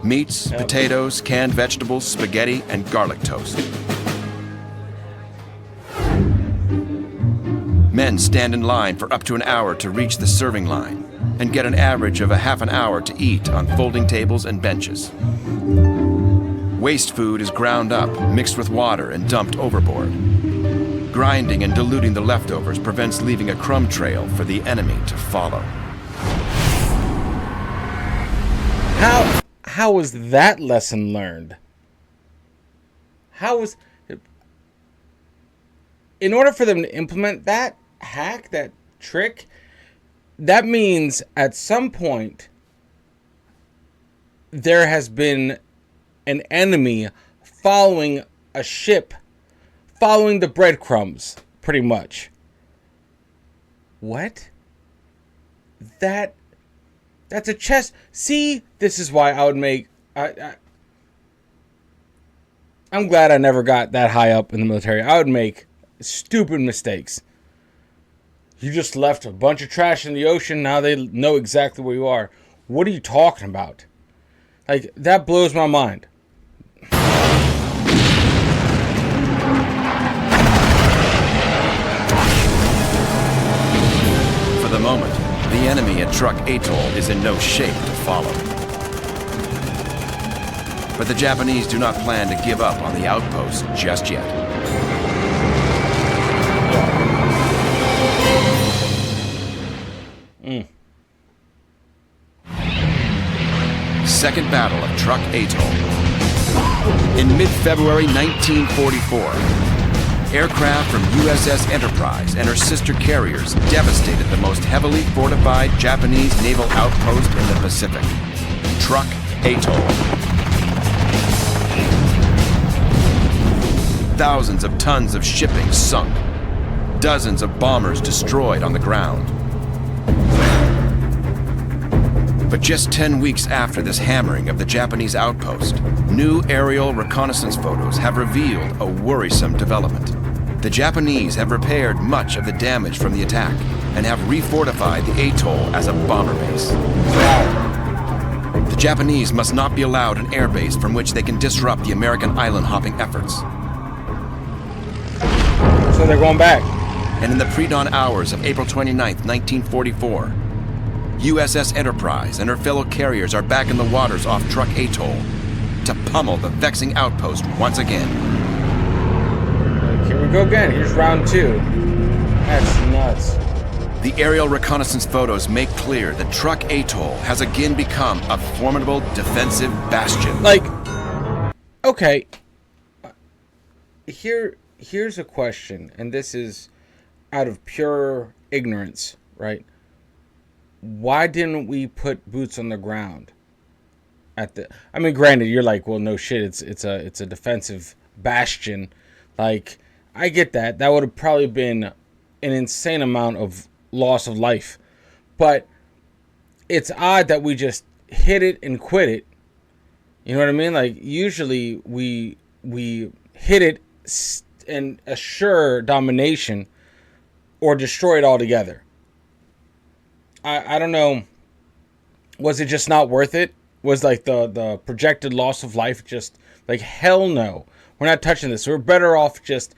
Speaker 2: meats, potatoes, canned vegetables, spaghetti, and garlic toast. Men stand in line for up to an hour to reach the serving line and get an average of a half an hour to eat on folding tables and benches. Waste food is ground up, mixed with water, and dumped overboard. Grinding and diluting the leftovers prevents leaving a crumb trail for the enemy to follow.
Speaker 1: How was that lesson learned? How was... In order for them to implement that hack, that trick, that means at some point there has been an enemy following a ship, following the breadcrumbs, pretty much. What? That's a chess. See, this is why I would make... I'm glad I never got that high up in the military. I would make stupid mistakes. You just left a bunch of trash in the ocean. Now they know exactly where you are. What are you talking about? Like, that blows my mind.
Speaker 2: For the moment, the enemy at Truk Atoll is in no shape to follow. But the Japanese do not plan to give up on the outpost just yet. Second Battle of Truk Atoll. In mid-February 1944, aircraft from USS Enterprise and her sister carriers devastated the most heavily fortified Japanese naval outpost in the Pacific, Truk Atoll. Thousands of tons of shipping sunk, dozens of bombers destroyed on the ground. But just 10 weeks after this hammering of the Japanese outpost, new aerial reconnaissance photos have revealed a worrisome development. The Japanese have repaired much of the damage from the attack and have refortified the atoll as a bomber base. The Japanese must not be allowed an airbase from which they can disrupt the American island hopping efforts.
Speaker 1: So they're going back.
Speaker 2: And in the pre-dawn hours of April 29th, 1944, USS Enterprise and her fellow carriers are back in the waters off Truk Atoll to pummel the vexing outpost once again.
Speaker 1: Here we go again. Here's round 2. That's nuts.
Speaker 2: The aerial reconnaissance photos make clear that Truk Atoll has again become a formidable defensive bastion.
Speaker 1: Like, okay. Here's a question, and this is out of pure ignorance, right? Why didn't we put boots on the ground at the... I mean, granted, you're like, well, no shit, it's a defensive bastion. Like, I get that. That would have probably been an insane amount of loss of life. But it's odd that we just hit it and quit it. You know what I mean? Like, usually we hit it and assure domination or destroy it altogether. I don't know. Was it just not worth it? Was like the projected loss of life just like, hell no. We're not touching this. We're better off just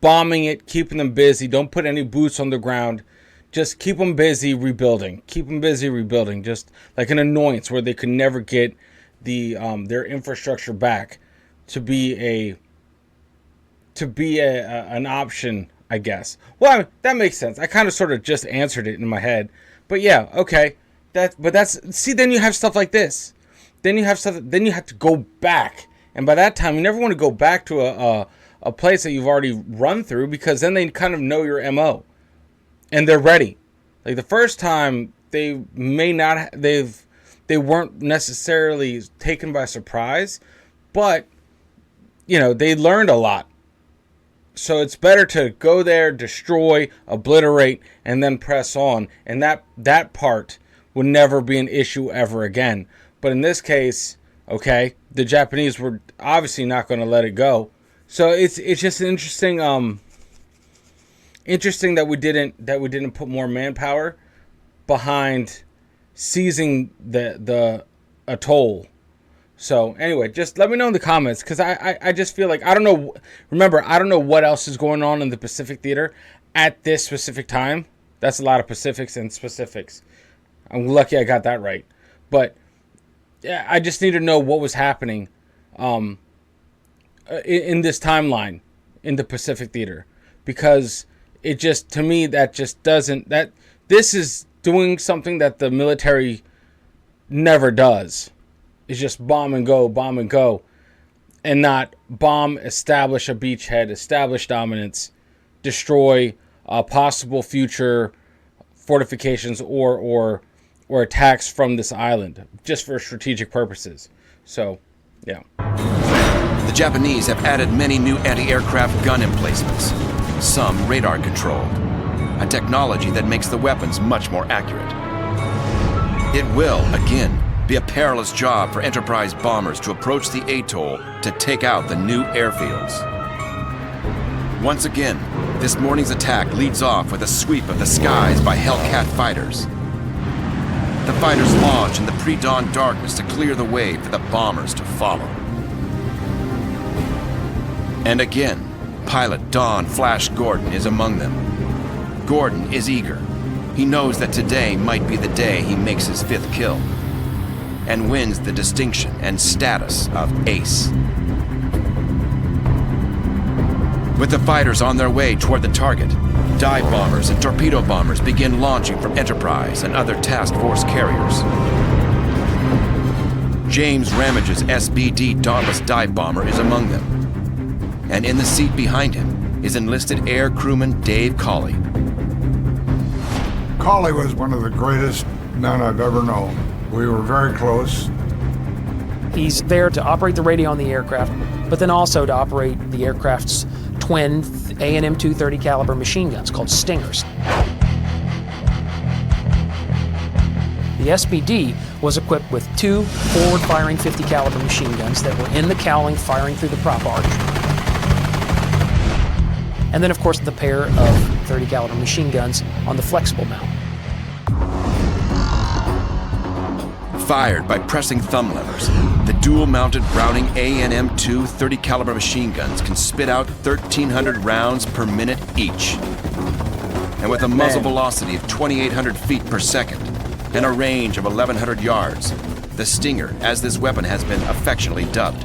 Speaker 1: bombing it, keeping them busy. Don't put any boots on the ground. Just keep them busy rebuilding. Keep them busy rebuilding. Just like an annoyance where they could never get their infrastructure back to be an option, I guess. Well, that makes sense. I kind of sort of just answered it in my head. But yeah, okay. Then you have stuff like this. Then you have to go back. And by that time, you never want to go back to a place that you've already run through, because then they kind of know your MO. And they're ready. Like the first time, they weren't necessarily taken by surprise, but they learned a lot. So it's better to go there, destroy, obliterate, and then press on. And that part would never be an issue ever again. But in this case, okay, the Japanese were obviously not going to let it go. So it's just interesting that we didn't put more manpower behind seizing the atoll. So anyway, just let me know in the comments, because I just feel like I don't know. Remember, I don't know what else is going on in the Pacific Theater at this specific time. That's a lot of Pacifics and specifics. I'm lucky I got that right. But yeah, I just need to know what was happening in this timeline in the Pacific Theater, because it just, to me, that just doesn't, that this is doing something that the military never does. It's just bomb and go, and not bomb, establish a beachhead, establish dominance, destroy possible future fortifications or attacks from this island, just for strategic purposes. So, yeah.
Speaker 2: The Japanese have added many new anti-aircraft gun emplacements, some radar controlled, a technology that makes the weapons much more accurate. It will, again, be a perilous job for Enterprise bombers to approach the atoll to take out the new airfields. Once again, this morning's attack leads off with a sweep of the skies by Hellcat fighters. The fighters launch in the pre-dawn darkness to clear the way for the bombers to follow. And again, pilot Don Flash Gordon is among them. Gordon is eager. He knows that today might be the day he makes his 5th kill and wins the distinction and status of ace. With the fighters on their way toward the target, dive bombers and torpedo bombers begin launching from Enterprise and other task force carriers. James Ramage's SBD Dauntless dive bomber is among them. And in the seat behind him is enlisted air crewman Dave Cawley.
Speaker 4: Cawley was one of the greatest men I've ever known. We were very close.
Speaker 3: He's there to operate the radio on the aircraft, but then also to operate the aircraft's twin A&M 230 caliber machine guns called Stingers. The SBD was equipped with 2 forward-firing 50 caliber machine guns that were in the cowling firing through the prop arch. And then, of course, the pair of 30 caliber machine guns on the flexible mount.
Speaker 2: Fired by pressing thumb levers, the dual-mounted Browning A&M 2 30 caliber machine guns can spit out 1,300 rounds per minute each. And with a muzzle velocity of 2,800 feet per second and a range of 1,100 yards, the Stinger, as this weapon has been affectionately dubbed,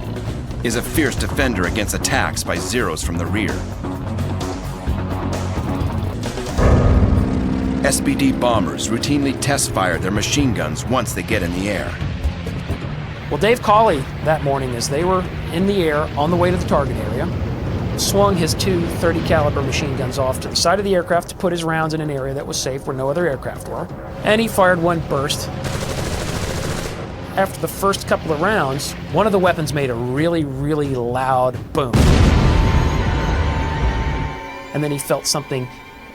Speaker 2: is a fierce defender against attacks by Zeros from the rear. SBD bombers routinely test-fire their machine guns once they get in the air.
Speaker 3: Well, Dave Cawley, that morning, as they were in the air on the way to the target area, swung his 2 30 caliber machine guns off to the side of the aircraft to put his rounds in an area that was safe where no other aircraft were. And he fired one burst. After the first couple of rounds, one of the weapons made a really, really loud boom. And then he felt something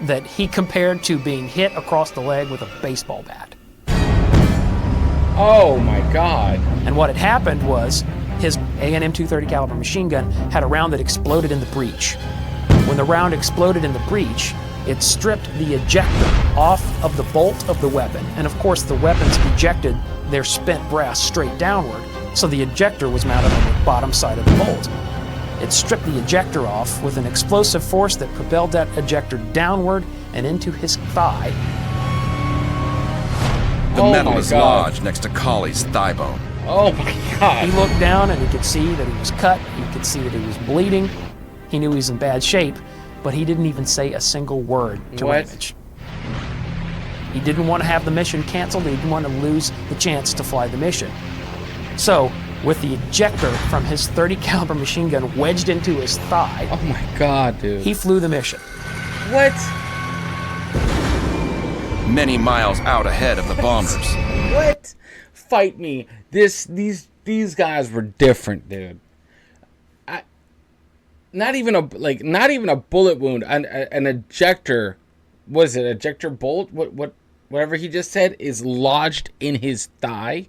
Speaker 3: that he compared to being hit across the leg with a baseball bat.
Speaker 1: Oh my God.
Speaker 3: And what had happened was his A&M 230 caliber machine gun had a round that exploded in the breech. When the round exploded in the breech, it stripped the ejector off of the bolt of the weapon. And of course, the weapons ejected their spent brass straight downward, so the ejector was mounted on the bottom side of the bolt. It stripped the ejector off with an explosive force that propelled that ejector downward and into his thigh.
Speaker 2: The metal is lodged next to Colley's thigh bone.
Speaker 1: Oh my God.
Speaker 3: He looked down and he could see that he was cut. He could see that he was bleeding. He knew he was in bad shape, but he didn't even say a single word to Ramage. He didn't want to have the mission canceled. He didn't want to lose the chance to fly the mission. So, with the ejector from his .30 caliber machine gun wedged into his thigh,
Speaker 1: oh my God, dude,
Speaker 3: he flew the mission.
Speaker 1: What?
Speaker 2: Many miles out ahead of the bombers.
Speaker 1: What? Fight me. These guys were different, dude. Not even a bullet wound. An ejector. Was it ejector bolt? Whatever he just said is lodged in his thigh.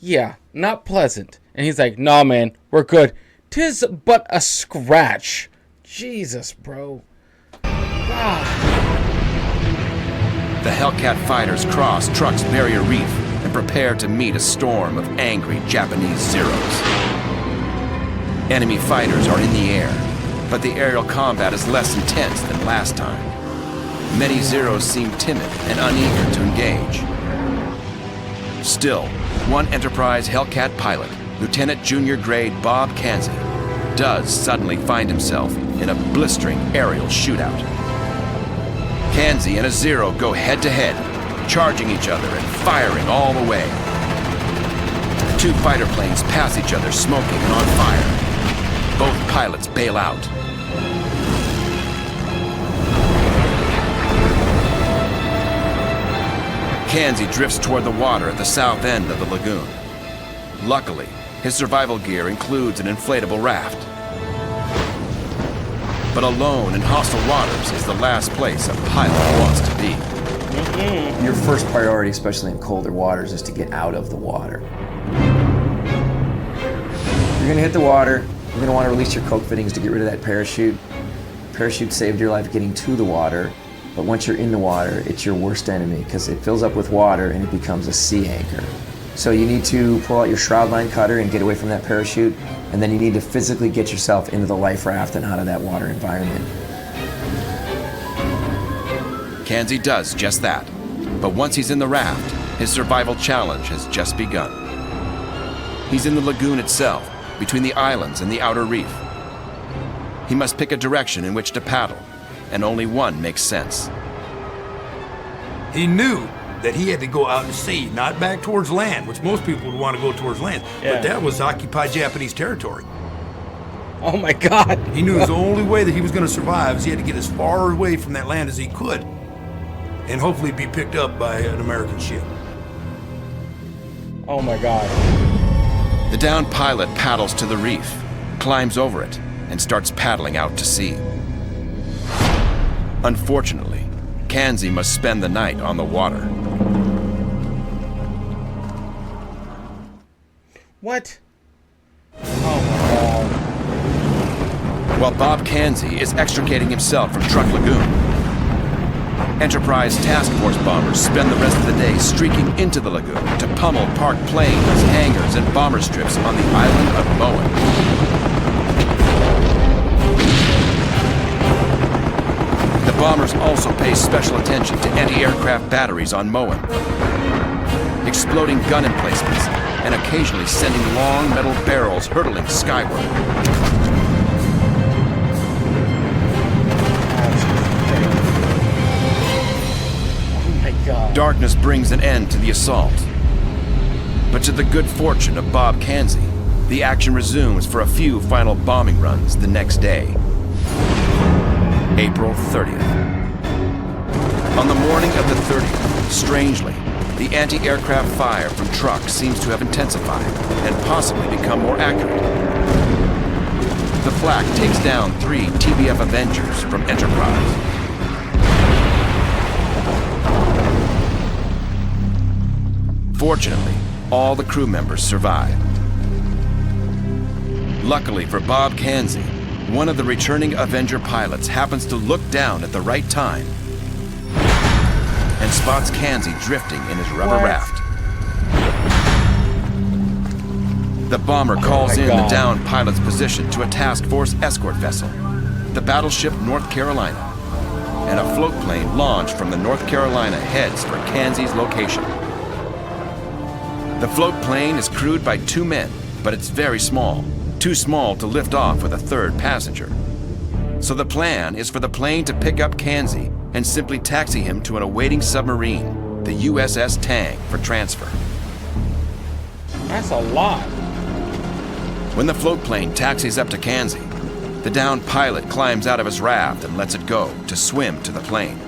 Speaker 1: Yeah, not pleasant. And he's like, "Nah, man, we're good. 'Tis but a scratch." Jesus, bro. God.
Speaker 2: The Hellcat fighters cross Truk's barrier reef and prepare to meet a storm of angry Japanese Zeros. Enemy fighters are in the air, but the aerial combat is less intense than last time. Many Zeros seem timid and uneager to engage. Still, one Enterprise Hellcat pilot, Lieutenant Junior Grade Bob Kanzi, does suddenly find himself in a blistering aerial shootout. Kanzi and a Zero go head-to-head, charging each other and firing all the way. The two fighter planes pass each other smoking and on fire. Both pilots bail out. Kanzi drifts toward the water at the south end of the lagoon. Luckily, his survival gear includes an inflatable raft. But alone in hostile waters is the last place a pilot wants to be.
Speaker 7: Your first priority, especially in colder waters, is to get out of the water. You're gonna hit the water, you're gonna want to release your coke fittings to get rid of that parachute. Parachute saved your life getting to the water, but once you're in the water, it's your worst enemy because it fills up with water and it becomes a sea anchor. So you need to pull out your shroud line cutter and get away from that parachute, and then you need to physically get yourself into the life raft and out of that water environment.
Speaker 2: Kanzi does just that, but once he's in the raft, his survival challenge has just begun. He's in the lagoon itself, between the islands and the outer reef. He must pick a direction in which to paddle, and only one makes sense.
Speaker 9: He knew that he had to go out to sea, not back towards land, which most people would want to go towards land.
Speaker 1: Yeah.
Speaker 9: But that was occupied Japanese territory.
Speaker 1: Oh my God.
Speaker 9: He knew the only way that he was going to survive is he had to get as far away from that land as he could, and hopefully be picked up by an American ship.
Speaker 1: Oh my God.
Speaker 2: The downed pilot paddles to the reef, climbs over it, and starts paddling out to sea. Unfortunately, Kanzi must spend the night on the water.
Speaker 1: What? Oh my God.
Speaker 2: While Bob Kanzi is extricating himself from Truk Lagoon, Enterprise task force bombers spend the rest of the day streaking into the lagoon to pummel parked planes, hangars, and bomber strips on the island of Moen. The bombers also pay special attention to anti-aircraft batteries on Moen, exploding gun emplacements, and occasionally sending long metal barrels hurtling skyward. Darkness brings an end to the assault. But to the good fortune of Bob Kanzi, the action resumes for a few final bombing runs the next day. April 30th. On the morning of the 30th, strangely, the anti-aircraft fire from Truk seems to have intensified and possibly become more accurate. The flak takes down 3 TBF Avengers from Enterprise. Fortunately, all the crew members survive. Luckily for Bob Kanzi, one of the returning Avenger pilots happens to look down at the right time and spots Kanzi drifting in his rubber raft. The bomber calls
Speaker 1: my
Speaker 2: in the
Speaker 1: God.
Speaker 2: downed pilot's position to a task force escort vessel, the battleship North Carolina, and a float plane launched from the North Carolina heads for Kansi's location. The float plane is crewed by 2 men, but it's very small, too small to lift off with a 3rd passenger. So the plan is for the plane to pick up Kansi and simply taxi him to an awaiting submarine, the USS Tang, for transfer.
Speaker 1: That's a lot.
Speaker 2: When the float plane taxis up to Kansi, the downed pilot climbs out of his raft and lets it go to swim to the plane.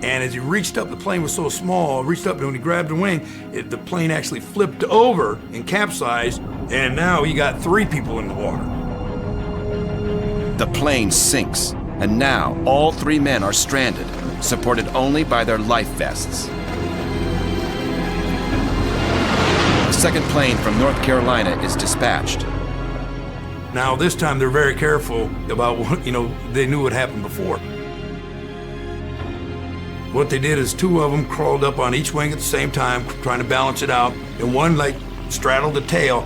Speaker 9: And as he reached up, the plane was so small, reached up and when he grabbed the wing, the plane actually flipped over and capsized, and now he got 3 people in the water.
Speaker 2: The plane sinks, and now all 3 men are stranded, supported only by their life vests. The second plane from North Carolina is dispatched.
Speaker 9: Now this time they're very careful about what, they knew what happened before. What they did is 2 of them crawled up on each wing at the same time, trying to balance it out, and one straddled the tail.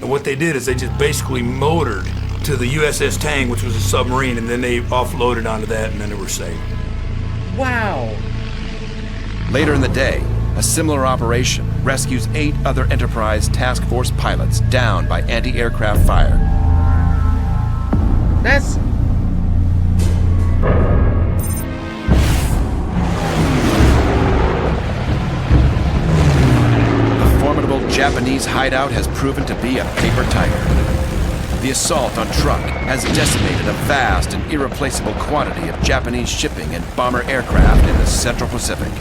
Speaker 9: And what they did is they just basically motored to the USS Tang, which was a submarine, and then they offloaded onto that, and then they were safe.
Speaker 1: Wow.
Speaker 2: Later in the day, a similar operation rescues 8 other Enterprise task force pilots downed by anti-aircraft fire.
Speaker 1: That's...
Speaker 2: The formidable Japanese hideout has proven to be a paper tiger. The assault on Truk has decimated a vast and irreplaceable quantity of Japanese shipping and bomber aircraft in the Central Pacific.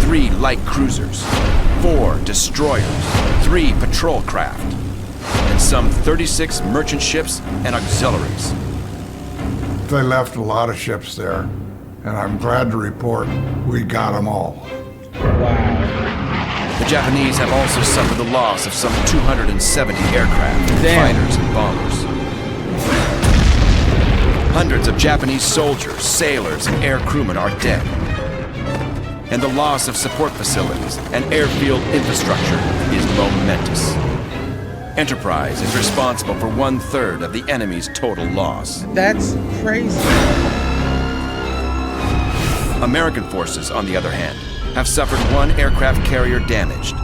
Speaker 2: 3 light cruisers, 4 destroyers, 3 patrol craft, and some 36 merchant ships and auxiliaries.
Speaker 4: They left a lot of ships there, and I'm glad to report we got them all.
Speaker 1: Wow.
Speaker 2: The Japanese have also suffered the loss of some 270 aircraft, fighters, and bombers. Hundreds of Japanese soldiers, sailors, and air crewmen are dead. And the loss of support facilities and airfield infrastructure is momentous. Enterprise is responsible for 1/3 of the enemy's total loss.
Speaker 1: That's crazy.
Speaker 2: American forces, on the other hand, have suffered 1 aircraft carrier damaged,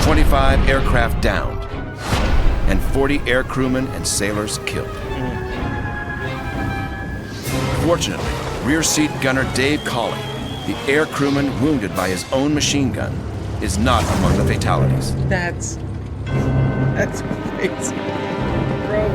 Speaker 2: 25 aircraft downed, and 40 air crewmen and sailors killed. Fortunately, rear seat gunner Dave Colley, the air crewman wounded by his own machine gun, is not among the fatalities.
Speaker 1: That's crazy.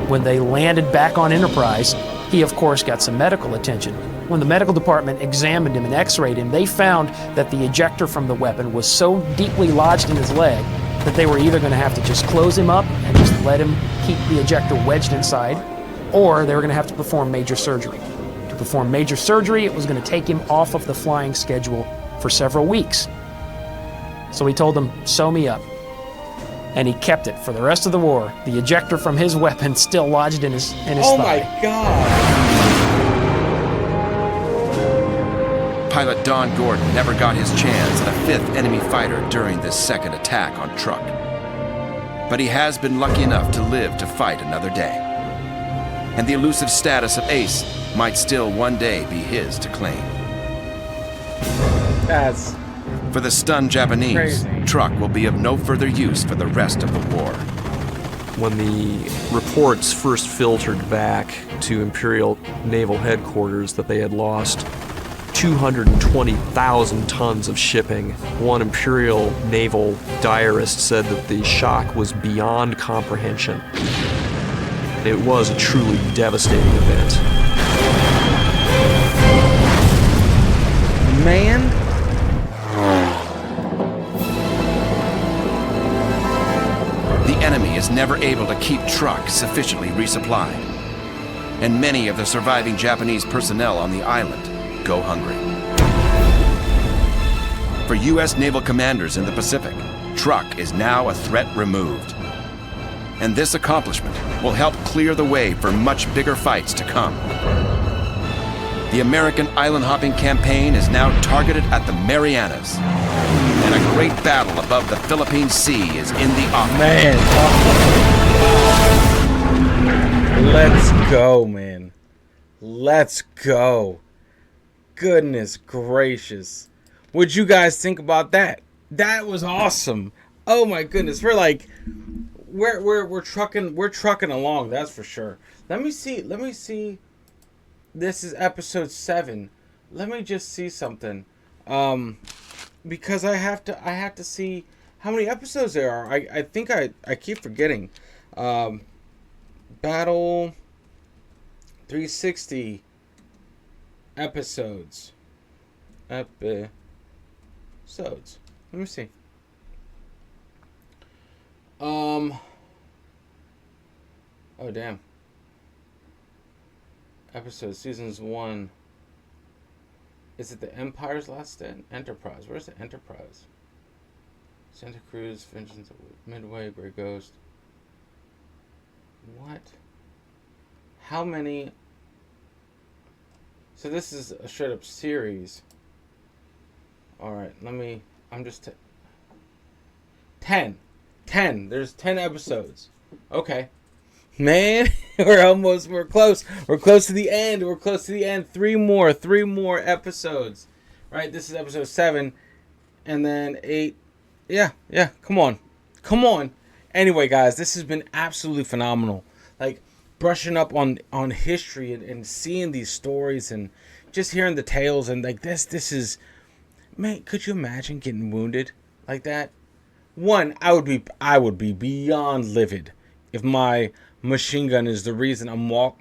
Speaker 3: When they landed back on Enterprise, he of course got some medical attention. When the medical department examined him and x-rayed him, they found that the ejector from the weapon was so deeply lodged in his leg that they were either going to have to just close him up and just let him keep the ejector wedged inside, or they were going to have to perform major surgery. To perform major surgery, it was going to take him off of the flying schedule for several weeks. So he told them, "Sew me up." And he kept it for the rest of the war. The ejector from his weapon still lodged in his
Speaker 1: Oh
Speaker 3: thigh.
Speaker 1: my God.
Speaker 2: Pilot Don Gordon never got his chance at a 5th enemy fighter during this second attack on Truk. But he has been lucky enough to live to fight another day. And the elusive status of ace might still one day be his to claim.
Speaker 1: That's...
Speaker 2: For the stunned Japanese,
Speaker 1: Crazy.
Speaker 2: Truk will be of no further use for the rest of the war.
Speaker 5: When the reports first filtered back to Imperial Naval Headquarters that they had lost 220,000 tons of shipping, one Imperial Naval diarist said that the shock was beyond comprehension. It was a truly devastating event.
Speaker 1: Man.
Speaker 2: The enemy is never able to keep Truk sufficiently resupplied, and many of the surviving Japanese personnel on the island go hungry. For U.S. naval commanders in the Pacific, Truk is now a threat removed. And this accomplishment will help clear the way for much bigger fights to come. The American island hopping campaign is now targeted at the Marianas. And a great battle above the Philippine Sea is in the offing.
Speaker 1: Man. Let's go, man. Let's go. Goodness gracious. What'd you guys think about that? That was awesome. Oh my goodness. We're trucking along, that's for sure. Let me see. This is episode 7. Let me just see something. Because I have to see how many episodes there are. I think I keep forgetting. Battle 360 episodes. Let me see. Oh damn. Episodes, seasons 1. Is it the Empire's Last Stand? Enterprise. Where's the Enterprise? Santa Cruz, Vengeance, Midway, Grey Ghost. What? How many? So this is a straight up series. Alright, I'm just 10. There's 10 episodes. Okay. Man, we're close. We're close to the end. 3 more episodes. Right? This is episode 7. And then 8. Yeah. Come on. Anyway, guys, this has been absolutely phenomenal. Like, brushing up on history and seeing these stories and just hearing the tales and like this is, man, could you imagine getting wounded like that? One, I would be beyond livid if my machine gun is the reason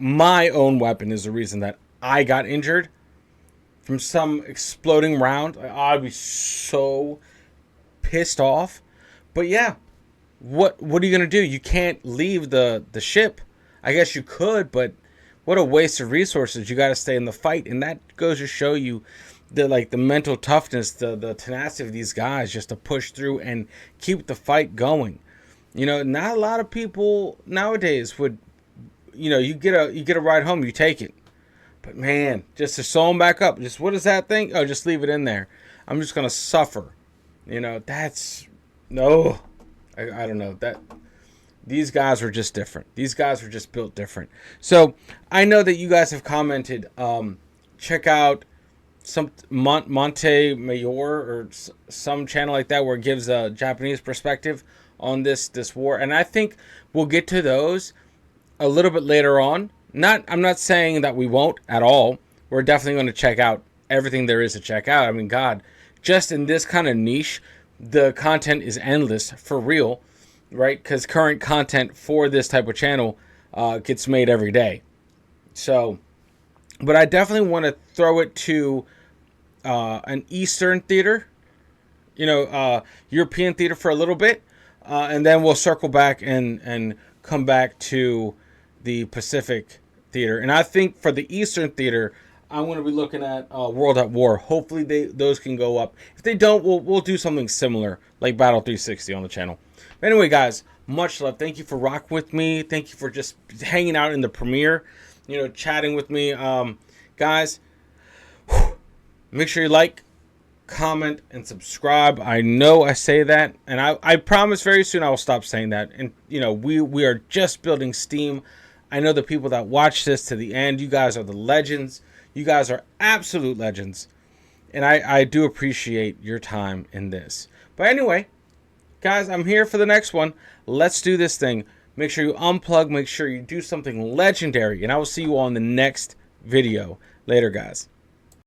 Speaker 1: my own weapon is the reason that I got injured from some exploding round. I'd be so pissed off. But yeah, what are you gonna do? You can't leave the ship. I guess you could, but what a waste of resources. You got to stay in the fight, and that goes to show you the mental toughness, the tenacity of these guys just to push through and keep the fight going. You know, not a lot of people nowadays would, you get a ride home, you take it. But man, just to sew them back up, just what is that thing? Oh, just leave it in there. I'm just gonna suffer. That's no. I don't know that. These guys were just different. These guys were just built different. So I know that you guys have commented. Check out some Monte Mayor or some channel like that where it gives a Japanese perspective on this war, and I think we'll get to those a little bit later on. I'm not saying that we won't at all. We're definitely going to check out everything there is to check out. I mean, God, just in this kind of niche, the content is endless for real, right? Because current content for this type of channel gets made every day. So, but I definitely want to throw it to an Eastern theater, European theater for a little bit. And then we'll circle back and come back to the Pacific theater. And I think for the Eastern theater, I'm going to be looking at World at War. Hopefully those can go up. If they don't, we'll do something similar like Battle 360 on the channel. But anyway, guys, much love. Thank you for rocking with me. Thank you for just hanging out in the premiere, chatting with me. Guys, make sure you like, comment, and subscribe. I know I say that, and I promise very soon I will stop saying that. And we are just building steam. I know the people that watch this to the end, you guys are the legends. You guys are absolute legends, and I do appreciate your time in this. But anyway, guys, I'm here for the next one. Let's do this thing. Make sure you unplug, make sure you do something legendary, and I will see you all in the next video. Later, guys.